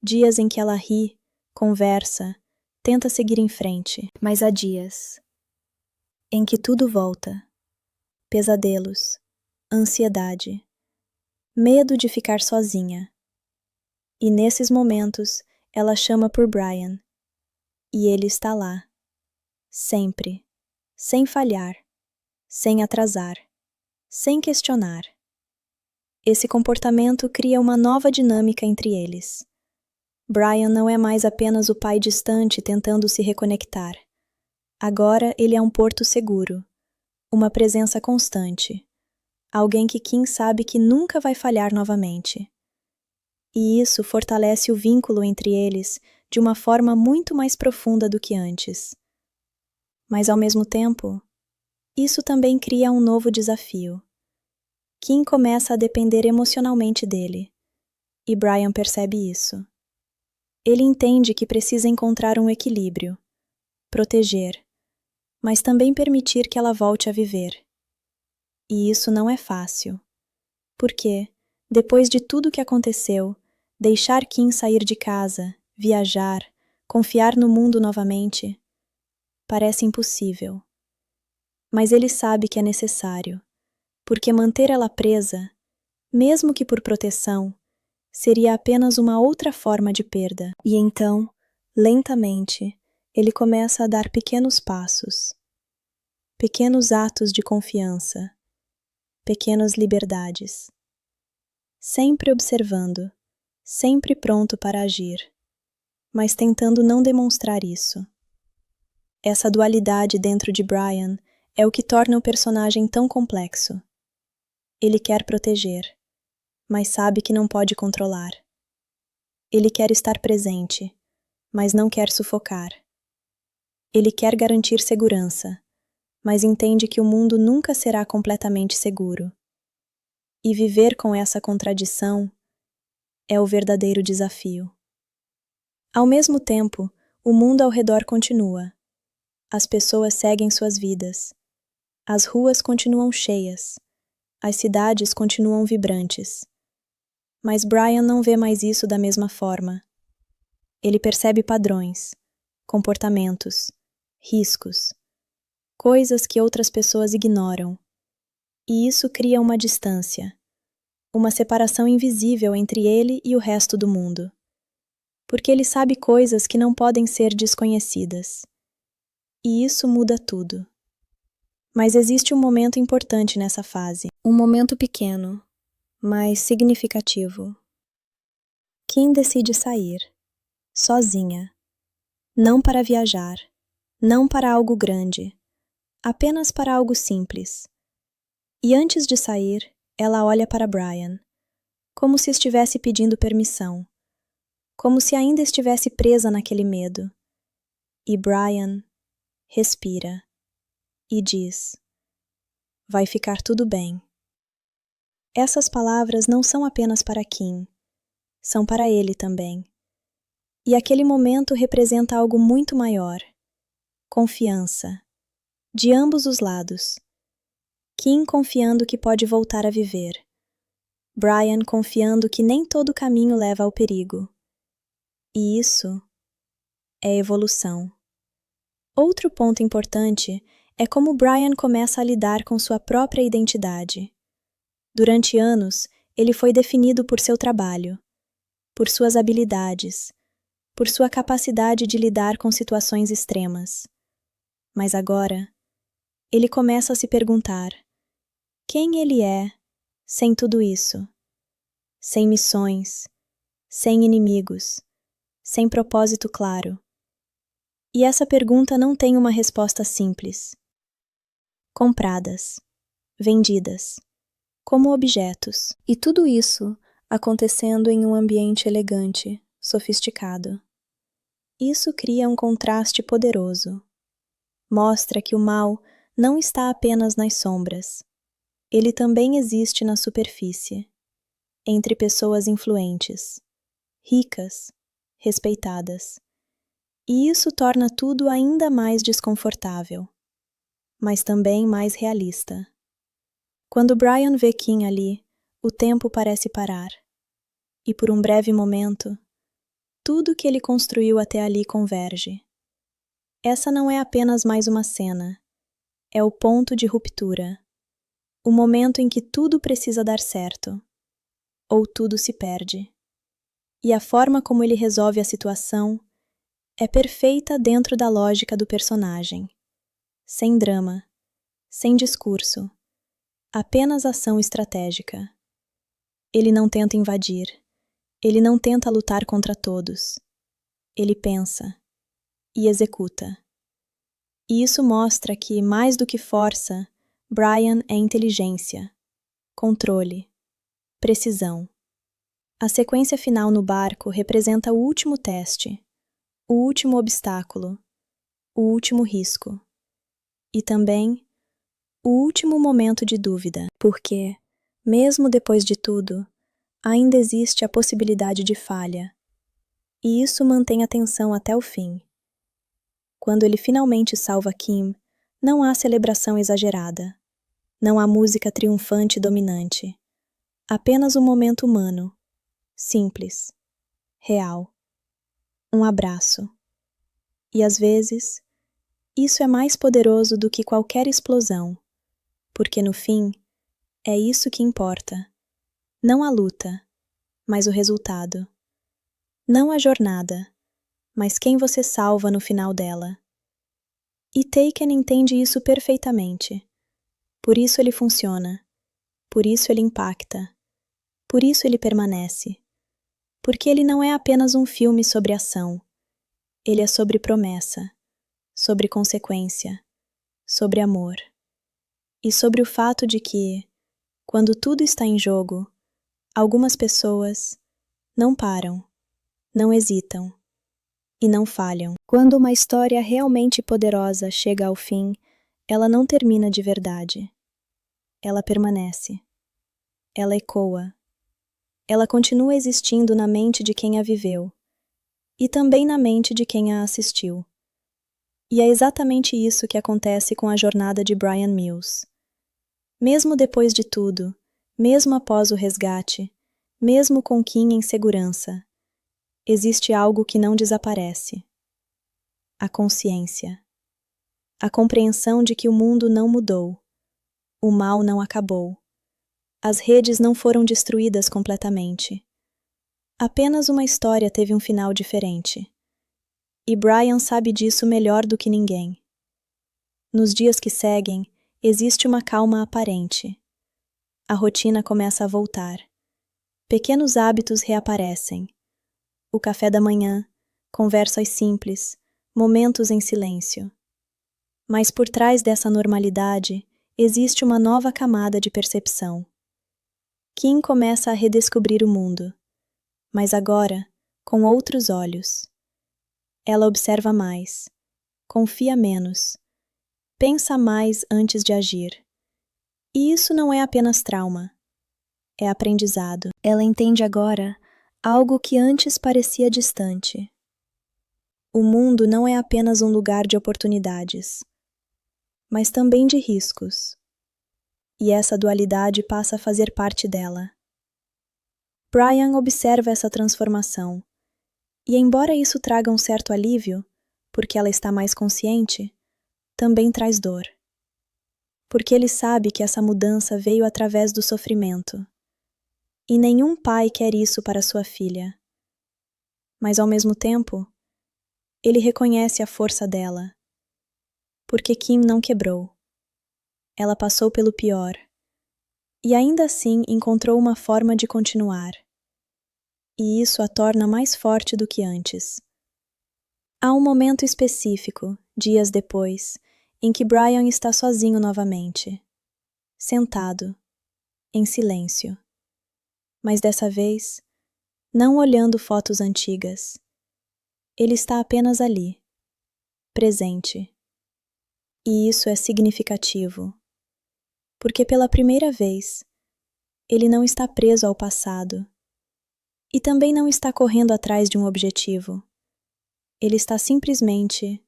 dias em que ela ri, conversa, tenta seguir em frente, mas há dias em que tudo volta. Pesadelos, ansiedade, medo de ficar sozinha. E nesses momentos, ela chama por Brian. E ele está lá, sempre, sem falhar, sem atrasar, sem questionar. Esse comportamento cria uma nova dinâmica entre eles. Brian não é mais apenas o pai distante tentando se reconectar. Agora ele é um porto seguro, uma presença constante, alguém que Kim sabe que nunca vai falhar novamente. E isso fortalece o vínculo entre eles de uma forma muito mais profunda do que antes. Mas ao mesmo tempo, isso também cria um novo desafio. Kim começa a depender emocionalmente dele, e Brian percebe isso. Ele entende que precisa encontrar um equilíbrio, proteger, mas também permitir que ela volte a viver. E isso não é fácil, porque, depois de tudo que aconteceu, deixar Kim sair de casa, viajar, confiar no mundo novamente, parece impossível. Mas ele sabe que é necessário, porque manter ela presa, mesmo que por proteção, seria apenas uma outra forma de perda. E então, lentamente, ele começa a dar pequenos passos, pequenos atos de confiança, pequenas liberdades. Sempre observando, sempre pronto para agir, mas tentando não demonstrar isso. Essa dualidade dentro de Brian é o que torna o personagem tão complexo. Ele quer proteger, mas sabe que não pode controlar. Ele quer estar presente, mas não quer sufocar. Ele quer garantir segurança, mas entende que o mundo nunca será completamente seguro. E viver com essa contradição é o verdadeiro desafio. Ao mesmo tempo, o mundo ao redor continua. As pessoas seguem suas vidas. As ruas continuam cheias. As cidades continuam vibrantes. Mas Brian não vê mais isso da mesma forma. Ele percebe padrões, comportamentos, riscos, coisas que outras pessoas ignoram. E isso cria uma distância, uma separação invisível entre ele e o resto do mundo. Porque ele sabe coisas que não podem ser desconhecidas. E isso muda tudo. Mas existe um momento importante nessa fase. Um momento pequeno, mas significativo. Kim decide sair, sozinha. Não para viajar, não para algo grande, apenas para algo simples. E antes de sair, ela olha para Brian, como se estivesse pedindo permissão, como se ainda estivesse presa naquele medo. E Brian respira e diz: "Vai ficar tudo bem." Essas palavras não são apenas para Kim, são para ele também. E aquele momento representa algo muito maior: confiança, de ambos os lados. Kim confiando que pode voltar a viver. Brian confiando que nem todo caminho leva ao perigo. E isso é evolução. Outro ponto importante É como Brian começa a lidar com sua própria identidade. Durante anos, ele foi definido por seu trabalho, por suas habilidades, por sua capacidade de lidar com situações extremas. Mas agora, ele começa a se perguntar: quem ele é sem tudo isso? Sem missões, sem inimigos, sem propósito claro. E essa pergunta não tem uma resposta simples. Compradas, vendidas, como objetos. E tudo isso acontecendo em um ambiente elegante, sofisticado. Isso cria um contraste poderoso. Mostra que o mal não está apenas nas sombras. Ele também existe na superfície, entre pessoas influentes, ricas, respeitadas. E isso torna tudo ainda mais desconfortável, mas também mais realista. Quando Brian vê Kim ali, o tempo parece parar. E por um breve momento, tudo que ele construiu até ali converge. Essa não é apenas mais uma cena. É o ponto de ruptura. O momento em que tudo precisa dar certo. Ou tudo se perde. E a forma como ele resolve a situação é perfeita dentro da lógica do personagem. Sem drama, sem discurso, apenas ação estratégica. Ele não tenta invadir, ele não tenta lutar contra todos. Ele pensa e executa. E isso mostra que, mais do que força, Brian é inteligência, controle, precisão. A sequência final no barco representa o último teste, o último obstáculo, o último risco. E também o último momento de dúvida, porque, mesmo depois de tudo, ainda existe a possibilidade de falha. E isso mantém a tensão até o fim. Quando ele finalmente salva Kim, não há celebração exagerada. Não há música triunfante e dominante. Apenas um momento humano, simples, real. Um abraço. E às vezes, isso é mais poderoso do que qualquer explosão, porque no fim, é isso que importa. Não a luta, mas o resultado. Não a jornada, mas quem você salva no final dela. E Taken entende isso perfeitamente. Por isso ele funciona. Por isso ele impacta. Por isso ele permanece. Porque ele não é apenas um filme sobre ação. Ele é sobre promessa, sobre consequência, sobre amor. E sobre o fato de que, quando tudo está em jogo, algumas pessoas não param, não hesitam e não falham. Quando uma história realmente poderosa chega ao fim, ela não termina de verdade. Ela permanece. Ela ecoa. Ela continua existindo na mente de quem a viveu e também na mente de quem a assistiu. E é exatamente isso que acontece com a jornada de Brian Mills. Mesmo depois de tudo, mesmo após o resgate, mesmo com Kim em segurança, existe algo que não desaparece. A consciência. A compreensão de que o mundo não mudou. O mal não acabou. As redes não foram destruídas completamente. Apenas uma história teve um final diferente. E Brian sabe disso melhor do que ninguém. Nos dias que seguem, existe uma calma aparente. A rotina começa a voltar. Pequenos hábitos reaparecem. O café da manhã, conversas simples, momentos em silêncio. Mas por trás dessa normalidade, existe uma nova camada de percepção. Kim começa a redescobrir o mundo, mas agora, com outros olhos. Ela observa mais, confia menos, pensa mais antes de agir. E isso não é apenas trauma, é aprendizado. Ela entende agora algo que antes parecia distante. O mundo não é apenas um lugar de oportunidades, mas também de riscos. E essa dualidade passa a fazer parte dela. Brian observa essa transformação, e embora isso traga um certo alívio, porque ela está mais consciente, também traz dor. porque ele sabe que essa mudança veio através do sofrimento. E nenhum pai quer isso para sua filha. Mas, ao mesmo tempo, ele reconhece a força dela, porque Kim não quebrou. Ela passou pelo pior, e ainda assim encontrou uma forma de continuar. E isso a torna mais forte do que antes. Há um momento específico, dias depois, em que Brian está sozinho novamente, sentado, em silêncio. Mas dessa vez, não olhando fotos antigas. Ele está apenas ali, presente. E isso é significativo, porque pela primeira vez, ele não está preso ao passado e também não está correndo atrás de um objetivo. Ele está simplesmente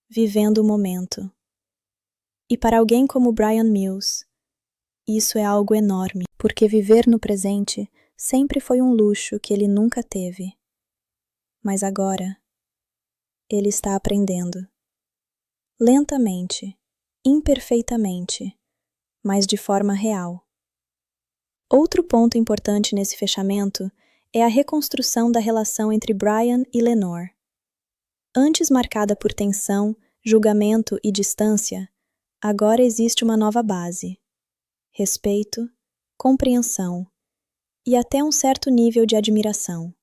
vivendo o momento. E para alguém como Brian Mills, isso é algo enorme, porque viver no presente sempre foi um luxo que ele nunca teve. Mas agora, ele está aprendendo. Lentamente, imperfeitamente, mas de forma real. Outro ponto importante nesse fechamento é a reconstrução da relação entre Brian e Lenore. Antes marcada por tensão, julgamento e distância, agora existe uma nova base: respeito, compreensão e até um certo nível de admiração.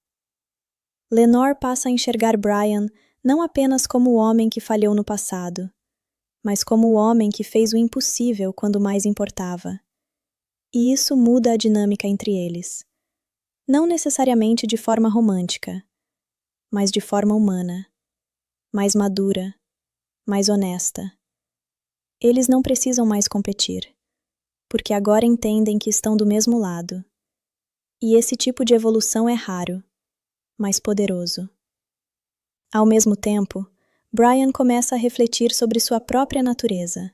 Lenore passa a enxergar Brian não apenas como o homem que falhou no passado, mas como o homem que fez o impossível quando mais importava. E isso muda a dinâmica entre eles. Não necessariamente de forma romântica, mas de forma humana, mais madura, mais honesta. Eles não precisam mais competir, porque agora entendem que estão do mesmo lado. E esse tipo de evolução é raro, mas poderoso. Ao mesmo tempo, Brian começa a refletir sobre sua própria natureza.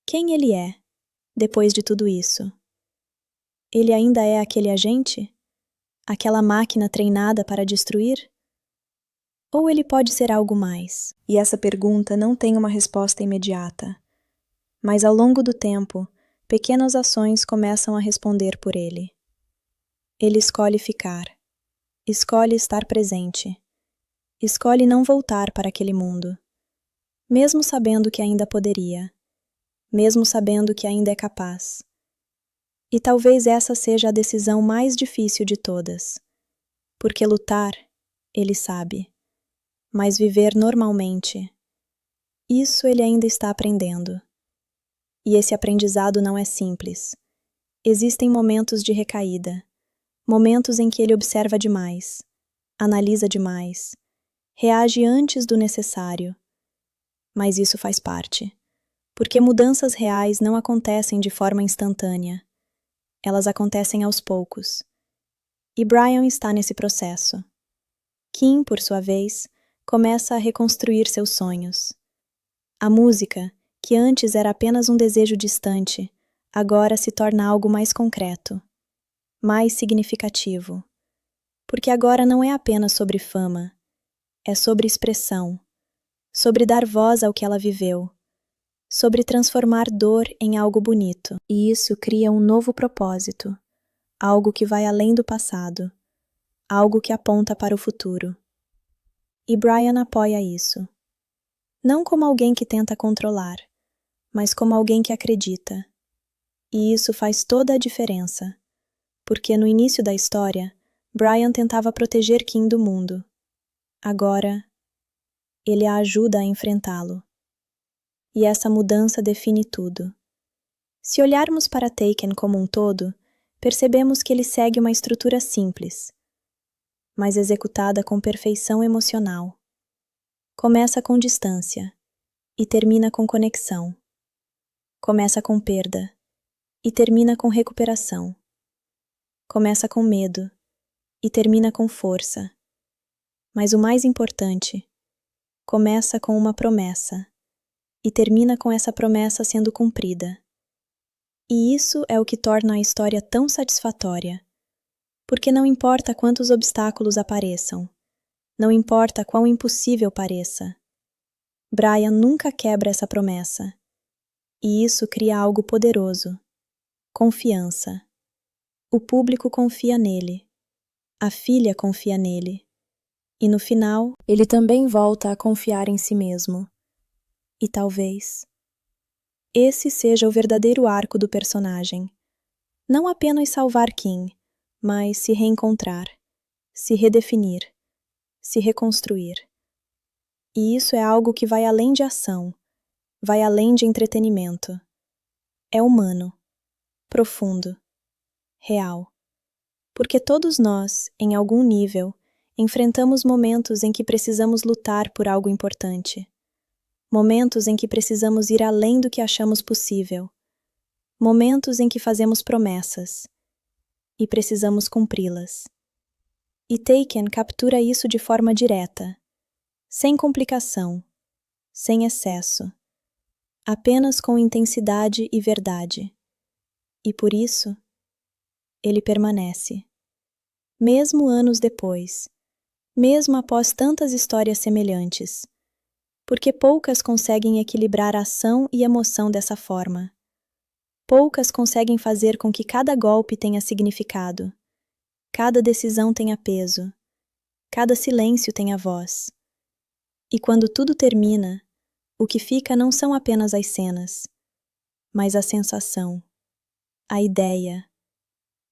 Quem ele é, depois de tudo isso? Ele ainda é aquele agente? Aquela máquina treinada para destruir? Ou ele pode ser algo mais? E essa pergunta não tem uma resposta imediata. Mas ao longo do tempo, pequenas ações começam a responder por ele. Ele escolhe ficar. Escolhe estar presente. Escolhe não voltar para aquele mundo. Mesmo sabendo que ainda poderia. Mesmo sabendo que ainda é capaz. E talvez essa seja a decisão mais difícil de todas. Porque lutar, ele sabe. Mas viver normalmente, isso ele ainda está aprendendo. E esse aprendizado não é simples. Existem momentos de recaída, momentos em que ele observa demais, analisa demais, reage antes do necessário. Mas isso faz parte, porque mudanças reais não acontecem de forma instantânea. Elas acontecem aos poucos. E Brian está nesse processo. Kim, por sua vez, começa a reconstruir seus sonhos. A música, que antes era apenas um desejo distante, agora se torna algo mais concreto, mais significativo. Porque agora não é apenas sobre fama, é sobre expressão, sobre dar voz ao que ela viveu, sobre transformar dor em algo bonito. E isso cria um novo propósito, algo que vai além do passado, algo que aponta para o futuro. E Brian apoia isso. Não como alguém que tenta controlar, mas como alguém que acredita. E isso faz toda a diferença, porque no início da história, Brian tentava proteger Kim do mundo. Agora, ele a ajuda a enfrentá-lo. E essa mudança define tudo. Se olharmos para Taken como um todo, percebemos que ele segue uma estrutura simples, mas executada com perfeição emocional. Começa com distância e termina com conexão. Começa com perda e termina com recuperação. Começa com medo e termina com força. Mas o mais importante, começa com uma promessa e termina com essa promessa sendo cumprida. E isso é o que torna a história tão satisfatória, porque não importa quantos obstáculos apareçam, não importa quão impossível pareça, Brian nunca quebra essa promessa. E isso cria algo poderoso. Confiança. O público confia nele. A filha confia nele. E no final, ele também volta a confiar em si mesmo. E talvez esse seja o verdadeiro arco do personagem. Não apenas salvar Kim, mas se reencontrar, se redefinir, se reconstruir. E isso é algo que vai além de ação, vai além de entretenimento. É humano, profundo, real. Porque todos nós, em algum nível, enfrentamos momentos em que precisamos lutar por algo importante. Momentos em que precisamos ir além do que achamos possível. Momentos em que fazemos promessas e precisamos cumpri-las. E Taken captura isso de forma direta, sem complicação, sem excesso, apenas com intensidade e verdade. E por isso, ele permanece. Mesmo anos depois, mesmo após tantas histórias semelhantes, porque poucas conseguem equilibrar ação e emoção dessa forma. Poucas conseguem fazer com que cada golpe tenha significado, cada decisão tenha peso, cada silêncio tenha voz. E quando tudo termina, o que fica não são apenas as cenas, mas a sensação, a ideia,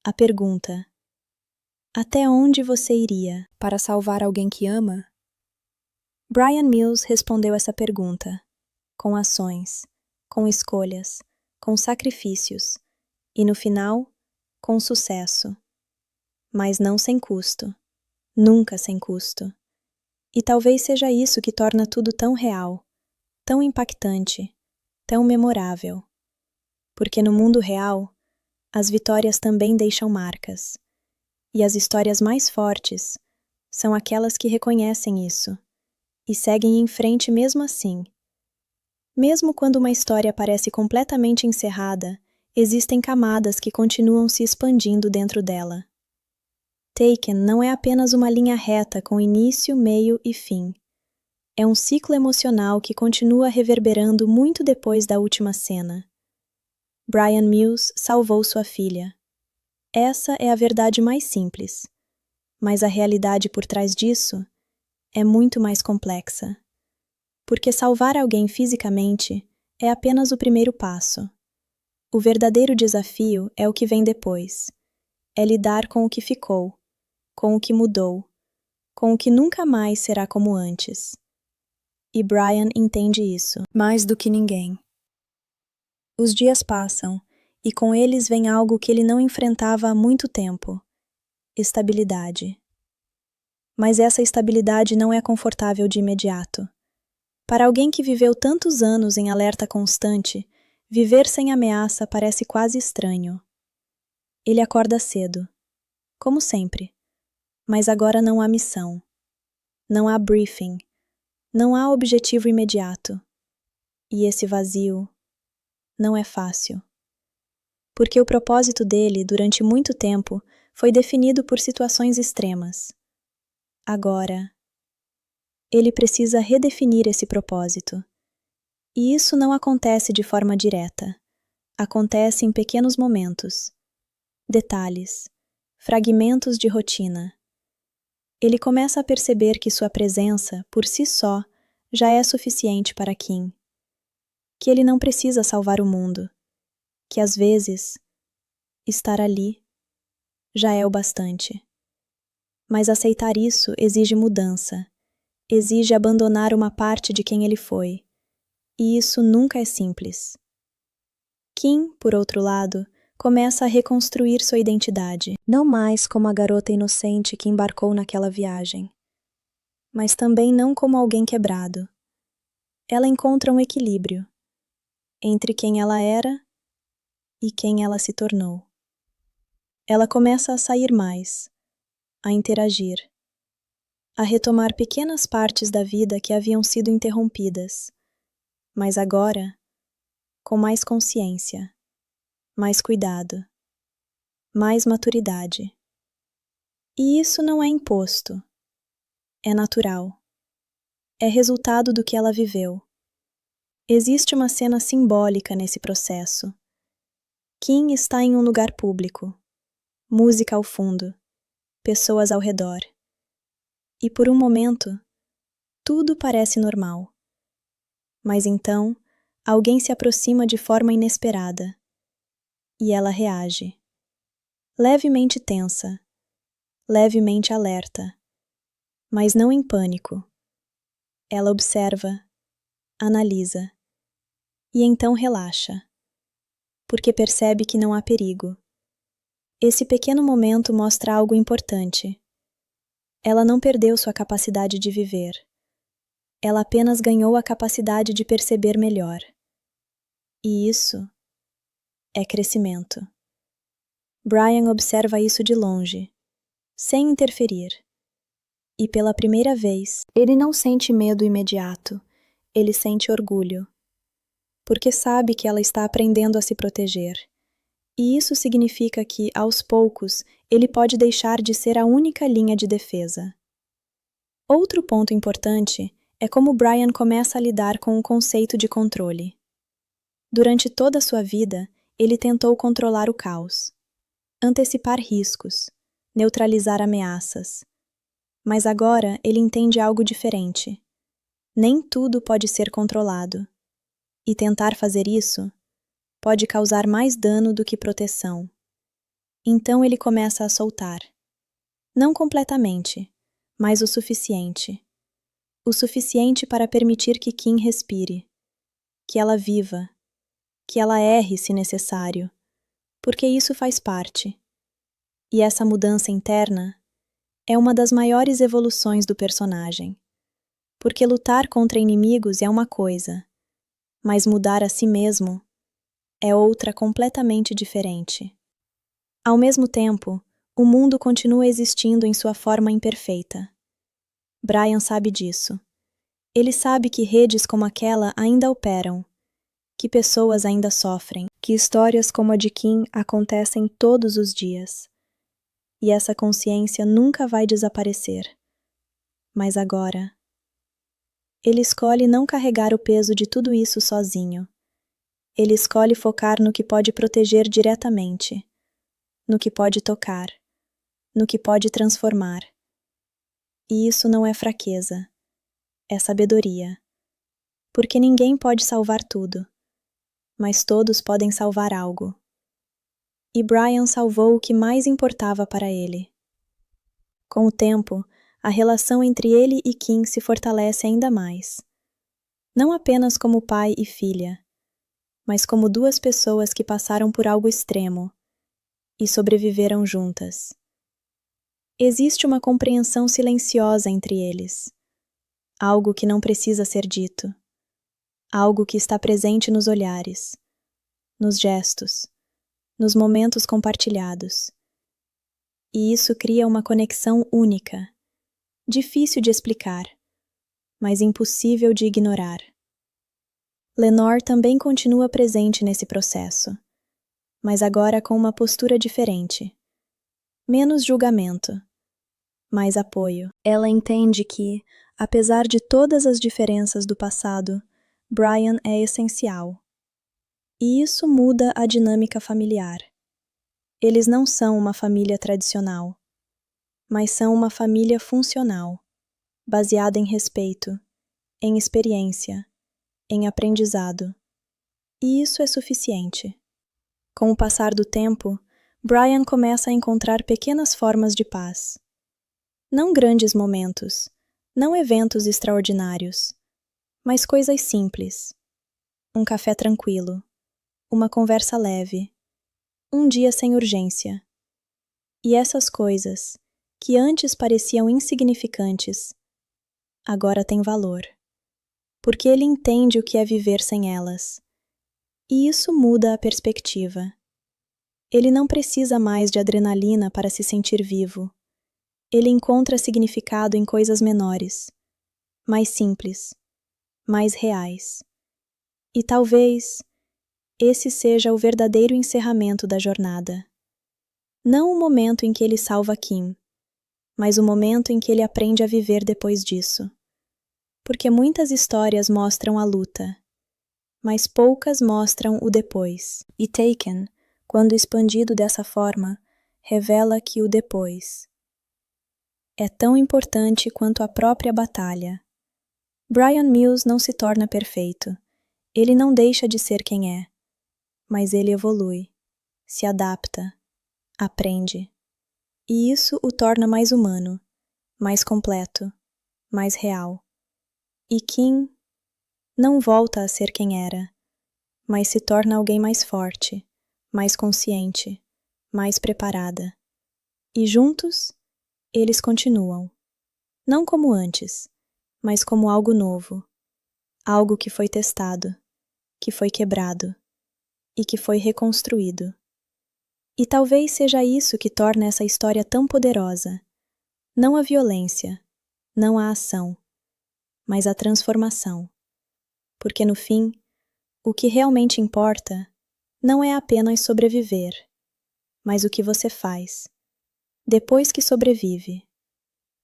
a pergunta: até onde você iria para salvar alguém que ama? Brian Mills respondeu essa pergunta, com ações, com escolhas, com sacrifícios, e no final, com sucesso. Mas não sem custo, nunca sem custo. E talvez seja isso que torna tudo tão real, tão impactante, tão memorável. Porque no mundo real, as vitórias também deixam marcas. E as histórias mais fortes são aquelas que reconhecem isso e seguem em frente mesmo assim. Mesmo quando uma história parece completamente encerrada, existem camadas que continuam se expandindo dentro dela. Taken não é apenas uma linha reta com início, meio e fim. É um ciclo emocional que continua reverberando muito depois da última cena. Brian Mills salvou sua filha. Essa é a verdade mais simples. Mas a realidade por trás disso é muito mais complexa. Porque salvar alguém fisicamente é apenas o primeiro passo. O verdadeiro desafio é o que vem depois. É lidar com o que ficou, com o que mudou, com o que nunca mais será como antes. E Brian entende isso, mais do que ninguém. Os dias passam, e com eles vem algo que ele não enfrentava há muito tempo: estabilidade. Mas essa estabilidade não é confortável de imediato. Para alguém que viveu tantos anos em alerta constante, viver sem ameaça parece quase estranho. Ele acorda cedo, como sempre, mas agora não há missão. Não há briefing. Não há objetivo imediato. E esse vazio não é fácil. Porque o propósito dele, durante muito tempo, foi definido por situações extremas. Agora, ele precisa redefinir esse propósito. E isso não acontece de forma direta. Acontece em pequenos momentos, detalhes, fragmentos de rotina. Ele começa a perceber que sua presença, por si só, já é suficiente para Kim. Que ele não precisa salvar o mundo. Que às vezes, estar ali já é o bastante. Mas aceitar isso exige mudança, exige abandonar uma parte de quem ele foi. E isso nunca é simples. Kim, por outro lado, começa a reconstruir sua identidade, não mais como a garota inocente que embarcou naquela viagem, mas também não como alguém quebrado. Ela encontra um equilíbrio entre quem ela era e quem ela se tornou. Ela começa a sair mais, a interagir, a retomar pequenas partes da vida que haviam sido interrompidas, mas agora, com mais consciência, mais cuidado, mais maturidade. E isso não é imposto, é natural. É resultado do que ela viveu. Existe uma cena simbólica nesse processo. Kim está em um lugar público, música ao fundo, pessoas ao redor. E por um momento, tudo parece normal. Mas então, alguém se aproxima de forma inesperada. E ela reage. Levemente tensa, levemente alerta, mas não em pânico. Ela observa, analisa, e então relaxa, porque percebe que não há perigo. Esse pequeno momento mostra algo importante. Ela não perdeu sua capacidade de viver. Ela apenas ganhou a capacidade de perceber melhor. E isso é crescimento. Brian observa isso de longe, sem interferir. E pela primeira vez, ele não sente medo imediato, ele sente orgulho. Porque sabe que ela está aprendendo a se proteger. E isso significa que, aos poucos, ele pode deixar de ser a única linha de defesa. Outro ponto importante é como Brian começa a lidar com o conceito de controle. Durante toda a sua vida, ele tentou controlar o caos, antecipar riscos, neutralizar ameaças. Mas agora ele entende algo diferente. Nem tudo pode ser controlado. E tentar fazer isso pode causar mais dano do que proteção. Então ele começa a soltar. Não completamente, mas o suficiente. O suficiente para permitir que Kim respire, que ela viva, que ela erre se necessário, porque isso faz parte. E essa mudança interna é uma das maiores evoluções do personagem. Porque lutar contra inimigos é uma coisa, mas mudar a si mesmo é outra completamente diferente. Ao mesmo tempo, o mundo continua existindo em sua forma imperfeita. Brian sabe disso. Ele sabe que redes como aquela ainda operam, que pessoas ainda sofrem, que histórias como a de Kim acontecem todos os dias. E essa consciência nunca vai desaparecer. Mas agora, ele escolhe não carregar o peso de tudo isso sozinho. Ele escolhe focar no que pode proteger diretamente, no que pode tocar, no que pode transformar. E isso não é fraqueza, é sabedoria. Porque ninguém pode salvar tudo, mas todos podem salvar algo. E Brian salvou o que mais importava para ele. Com o tempo, a relação entre ele e Kim se fortalece ainda mais. Não apenas como pai e filha, mas como duas pessoas que passaram por algo extremo e sobreviveram juntas. Existe uma compreensão silenciosa entre eles, algo que não precisa ser dito, algo que está presente nos olhares, nos gestos, nos momentos compartilhados. E isso cria uma conexão única, difícil de explicar, mas impossível de ignorar. Lenore também continua presente nesse processo, mas agora com uma postura diferente. Menos julgamento, mais apoio. Ela entende que, apesar de todas as diferenças do passado, Brian é essencial. E isso muda a dinâmica familiar. Eles não são uma família tradicional, mas são uma família funcional, baseada em respeito, em experiência, em aprendizado. E isso é suficiente. Com o passar do tempo, Brian começa a encontrar pequenas formas de paz. Não grandes momentos, não eventos extraordinários, mas coisas simples. Um café tranquilo, uma conversa leve, um dia sem urgência. E essas coisas, que antes pareciam insignificantes, agora têm valor. Porque ele entende o que é viver sem elas. E isso muda a perspectiva. Ele não precisa mais de adrenalina para se sentir vivo. Ele encontra significado em coisas menores, mais simples, mais reais. E talvez esse seja o verdadeiro encerramento da jornada. Não o momento em que ele salva Kim, mas o momento em que ele aprende a viver depois disso. Porque muitas histórias mostram a luta, mas poucas mostram o depois. E Taken, quando expandido dessa forma, revela que o depois é tão importante quanto a própria batalha. Bryan Mills não se torna perfeito. Ele não deixa de ser quem é, mas ele evolui, se adapta, aprende. E isso o torna mais humano, mais completo, mais real. E Kim não volta a ser quem era, mas se torna alguém mais forte, mais consciente, mais preparada. E juntos, eles continuam. Não como antes, mas como algo novo. Algo que foi testado, que foi quebrado e que foi reconstruído. E talvez seja isso que torna essa história tão poderosa. Não a violência, não a ação, mas a transformação. Porque no fim, o que realmente importa não é apenas sobreviver, mas o que você faz depois que sobrevive.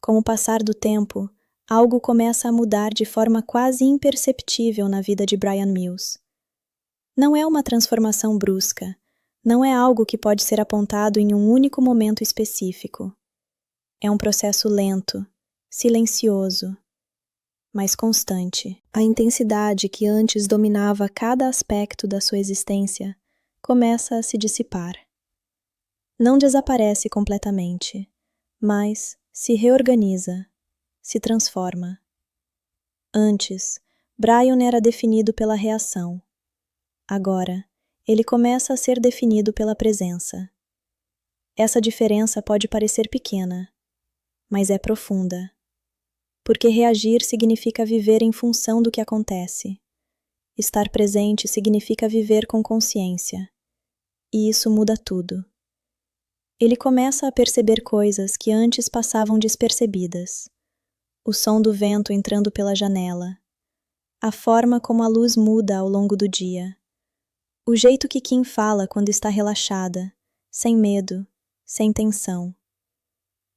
Com o passar do tempo, algo começa a mudar de forma quase imperceptível na vida de Bryan Mills. Não é uma transformação brusca, não é algo que pode ser apontado em um único momento específico. É um processo lento, silencioso, mas constante. A intensidade que antes dominava cada aspecto da sua existência começa a se dissipar. Não desaparece completamente, mas se reorganiza, se transforma. Antes, Bryan era definido pela reação. Agora, ele começa a ser definido pela presença. Essa diferença pode parecer pequena, mas é profunda. Porque reagir significa viver em função do que acontece. Estar presente significa viver com consciência. E isso muda tudo. Ele começa a perceber coisas que antes passavam despercebidas. O som do vento entrando pela janela. A forma como a luz muda ao longo do dia. O jeito que Kim fala quando está relaxada, sem medo, sem tensão.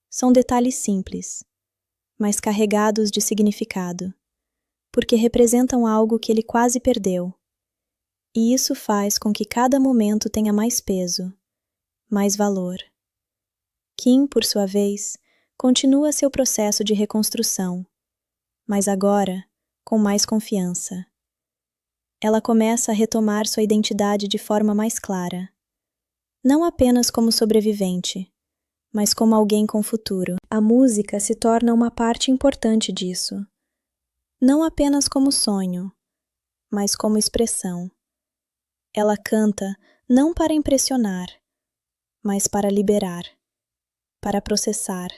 São detalhes simples, mas carregados de significado, porque representam algo que ele quase perdeu. E isso faz com que cada momento tenha mais peso, mais valor. Kim, por sua vez, continua seu processo de reconstrução, mas agora com mais confiança. Ela começa a retomar sua identidade de forma mais clara. Não apenas como sobrevivente, mas como alguém com futuro. A música se torna uma parte importante disso. Não apenas como sonho, mas como expressão. Ela canta não para impressionar, mas para liberar, para processar,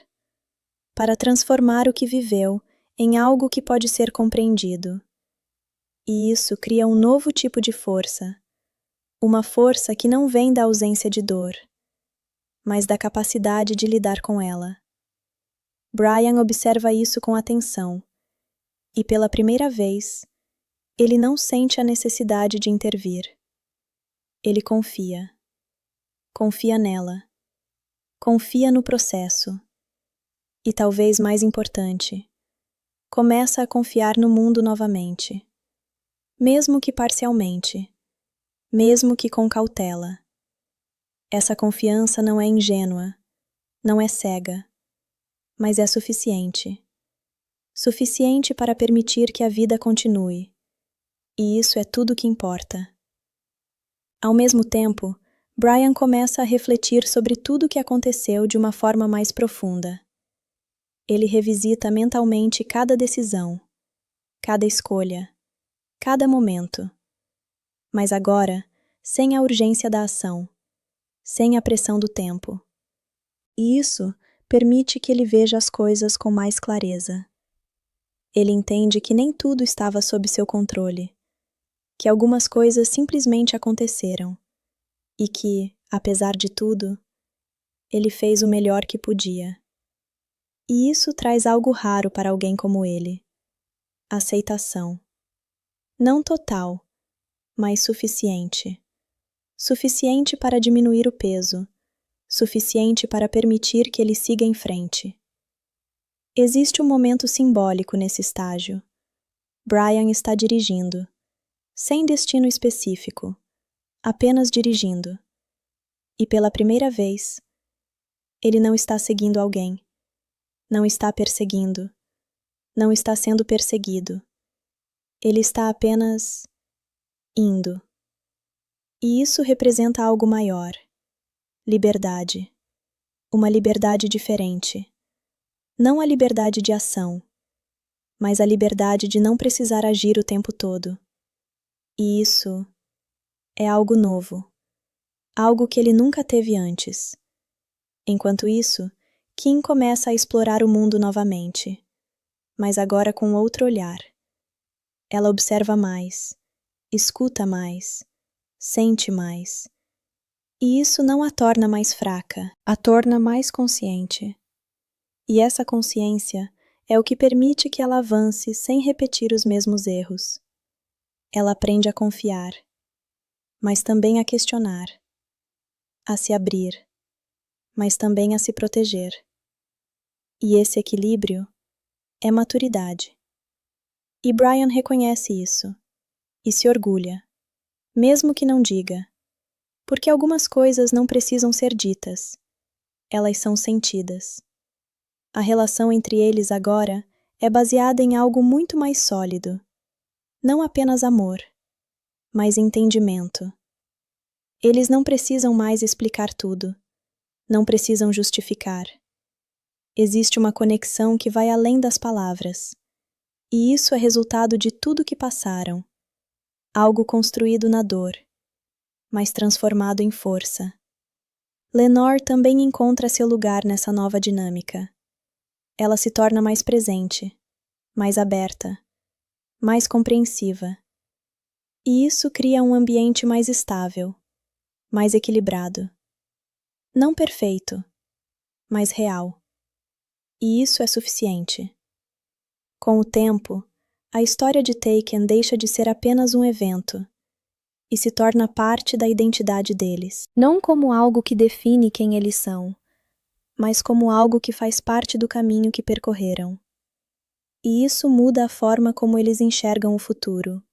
para transformar o que viveu em algo que pode ser compreendido. E isso cria um novo tipo de força, uma força que não vem da ausência de dor, mas da capacidade de lidar com ela. Bryan observa isso com atenção, e pela primeira vez, ele não sente a necessidade de intervir. Ele confia. Confia nela. Confia no processo. E talvez mais importante, começa a confiar no mundo novamente. Mesmo que parcialmente, mesmo que com cautela. Essa confiança não é ingênua, não é cega, mas é suficiente. Suficiente para permitir que a vida continue. E isso é tudo que importa. Ao mesmo tempo, Bryan começa a refletir sobre tudo o que aconteceu de uma forma mais profunda. Ele revisita mentalmente cada decisão, cada escolha, cada momento. Mas agora, sem a urgência da ação, sem a pressão do tempo. E isso permite que ele veja as coisas com mais clareza. Ele entende que nem tudo estava sob seu controle, que algumas coisas simplesmente aconteceram, e que, apesar de tudo, ele fez o melhor que podia. E isso traz algo raro para alguém como ele: aceitação. Não total, mas suficiente. Suficiente para diminuir o peso, suficiente para permitir que ele siga em frente. Existe um momento simbólico nesse estágio. Bryan está dirigindo, sem destino específico, apenas dirigindo. E pela primeira vez, ele não está seguindo alguém, não está perseguindo, não está sendo perseguido. Ele está apenas indo. E isso representa algo maior: liberdade. Uma liberdade diferente. Não a liberdade de ação, mas a liberdade de não precisar agir o tempo todo. E isso é algo novo, algo que ele nunca teve antes. Enquanto isso, Kim começa a explorar o mundo novamente, mas agora com outro olhar. Ela observa mais, escuta mais, sente mais. E isso não a torna mais fraca, a torna mais consciente. E essa consciência é o que permite que ela avance sem repetir os mesmos erros. Ela aprende a confiar, mas também a questionar, a se abrir, mas também a se proteger. E esse equilíbrio é maturidade. E Brian reconhece isso, e se orgulha, mesmo que não diga, porque algumas coisas não precisam ser ditas, elas são sentidas. A relação entre eles agora é baseada em algo muito mais sólido. Não apenas amor, mas entendimento. Eles não precisam mais explicar tudo. Não precisam justificar. Existe uma conexão que vai além das palavras. E isso é resultado de tudo que passaram. Algo construído na dor, mas transformado em força. Lenore também encontra seu lugar nessa nova dinâmica. Ela se torna mais presente, mais aberta, mais compreensiva. E isso cria um ambiente mais estável, mais equilibrado. Não perfeito, mas real. E isso é suficiente. Com o tempo, a história de Taken deixa de ser apenas um evento e se torna parte da identidade deles. Não como algo que define quem eles são, mas como algo que faz parte do caminho que percorreram. E isso muda a forma como eles enxergam o futuro.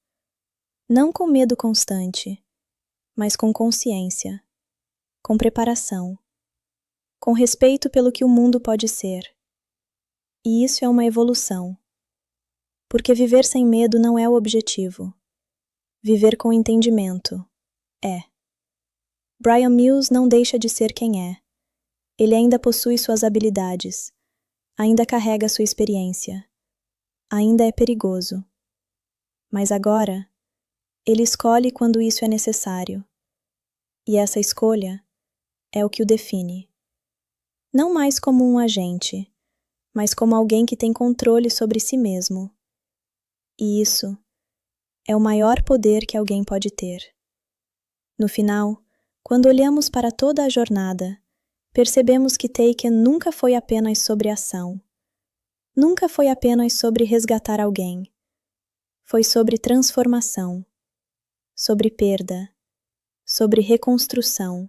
Não com medo constante, mas com consciência, com preparação, com respeito pelo que o mundo pode ser. E isso é uma evolução. Porque viver sem medo não é o objetivo. Viver com entendimento é. Brian Mills não deixa de ser quem é. Ele ainda possui suas habilidades, ainda carrega sua experiência, ainda é perigoso. Mas agora, ele escolhe quando isso é necessário. E essa escolha é o que o define. Não mais como um agente, mas como alguém que tem controle sobre si mesmo. E isso é o maior poder que alguém pode ter. No final, quando olhamos para toda a jornada, percebemos que Taken nunca foi apenas sobre ação. Nunca foi apenas sobre resgatar alguém. Foi sobre transformação, sobre perda, sobre reconstrução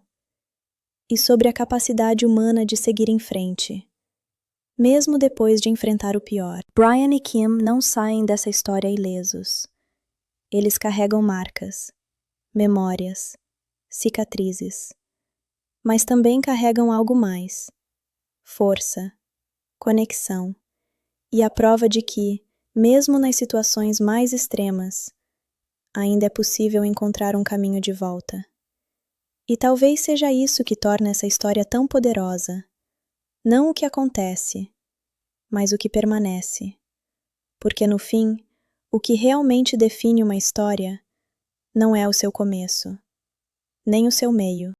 e sobre a capacidade humana de seguir em frente, mesmo depois de enfrentar o pior. Brian e Kim não saem dessa história ilesos. Eles carregam marcas, memórias, cicatrizes, mas também carregam algo mais: força, conexão e a prova de que, mesmo nas situações mais extremas, ainda é possível encontrar um caminho de volta. E talvez seja isso que torna essa história tão poderosa. Não o que acontece, mas o que permanece. Porque no fim, o que realmente define uma história não é o seu começo, nem o seu meio,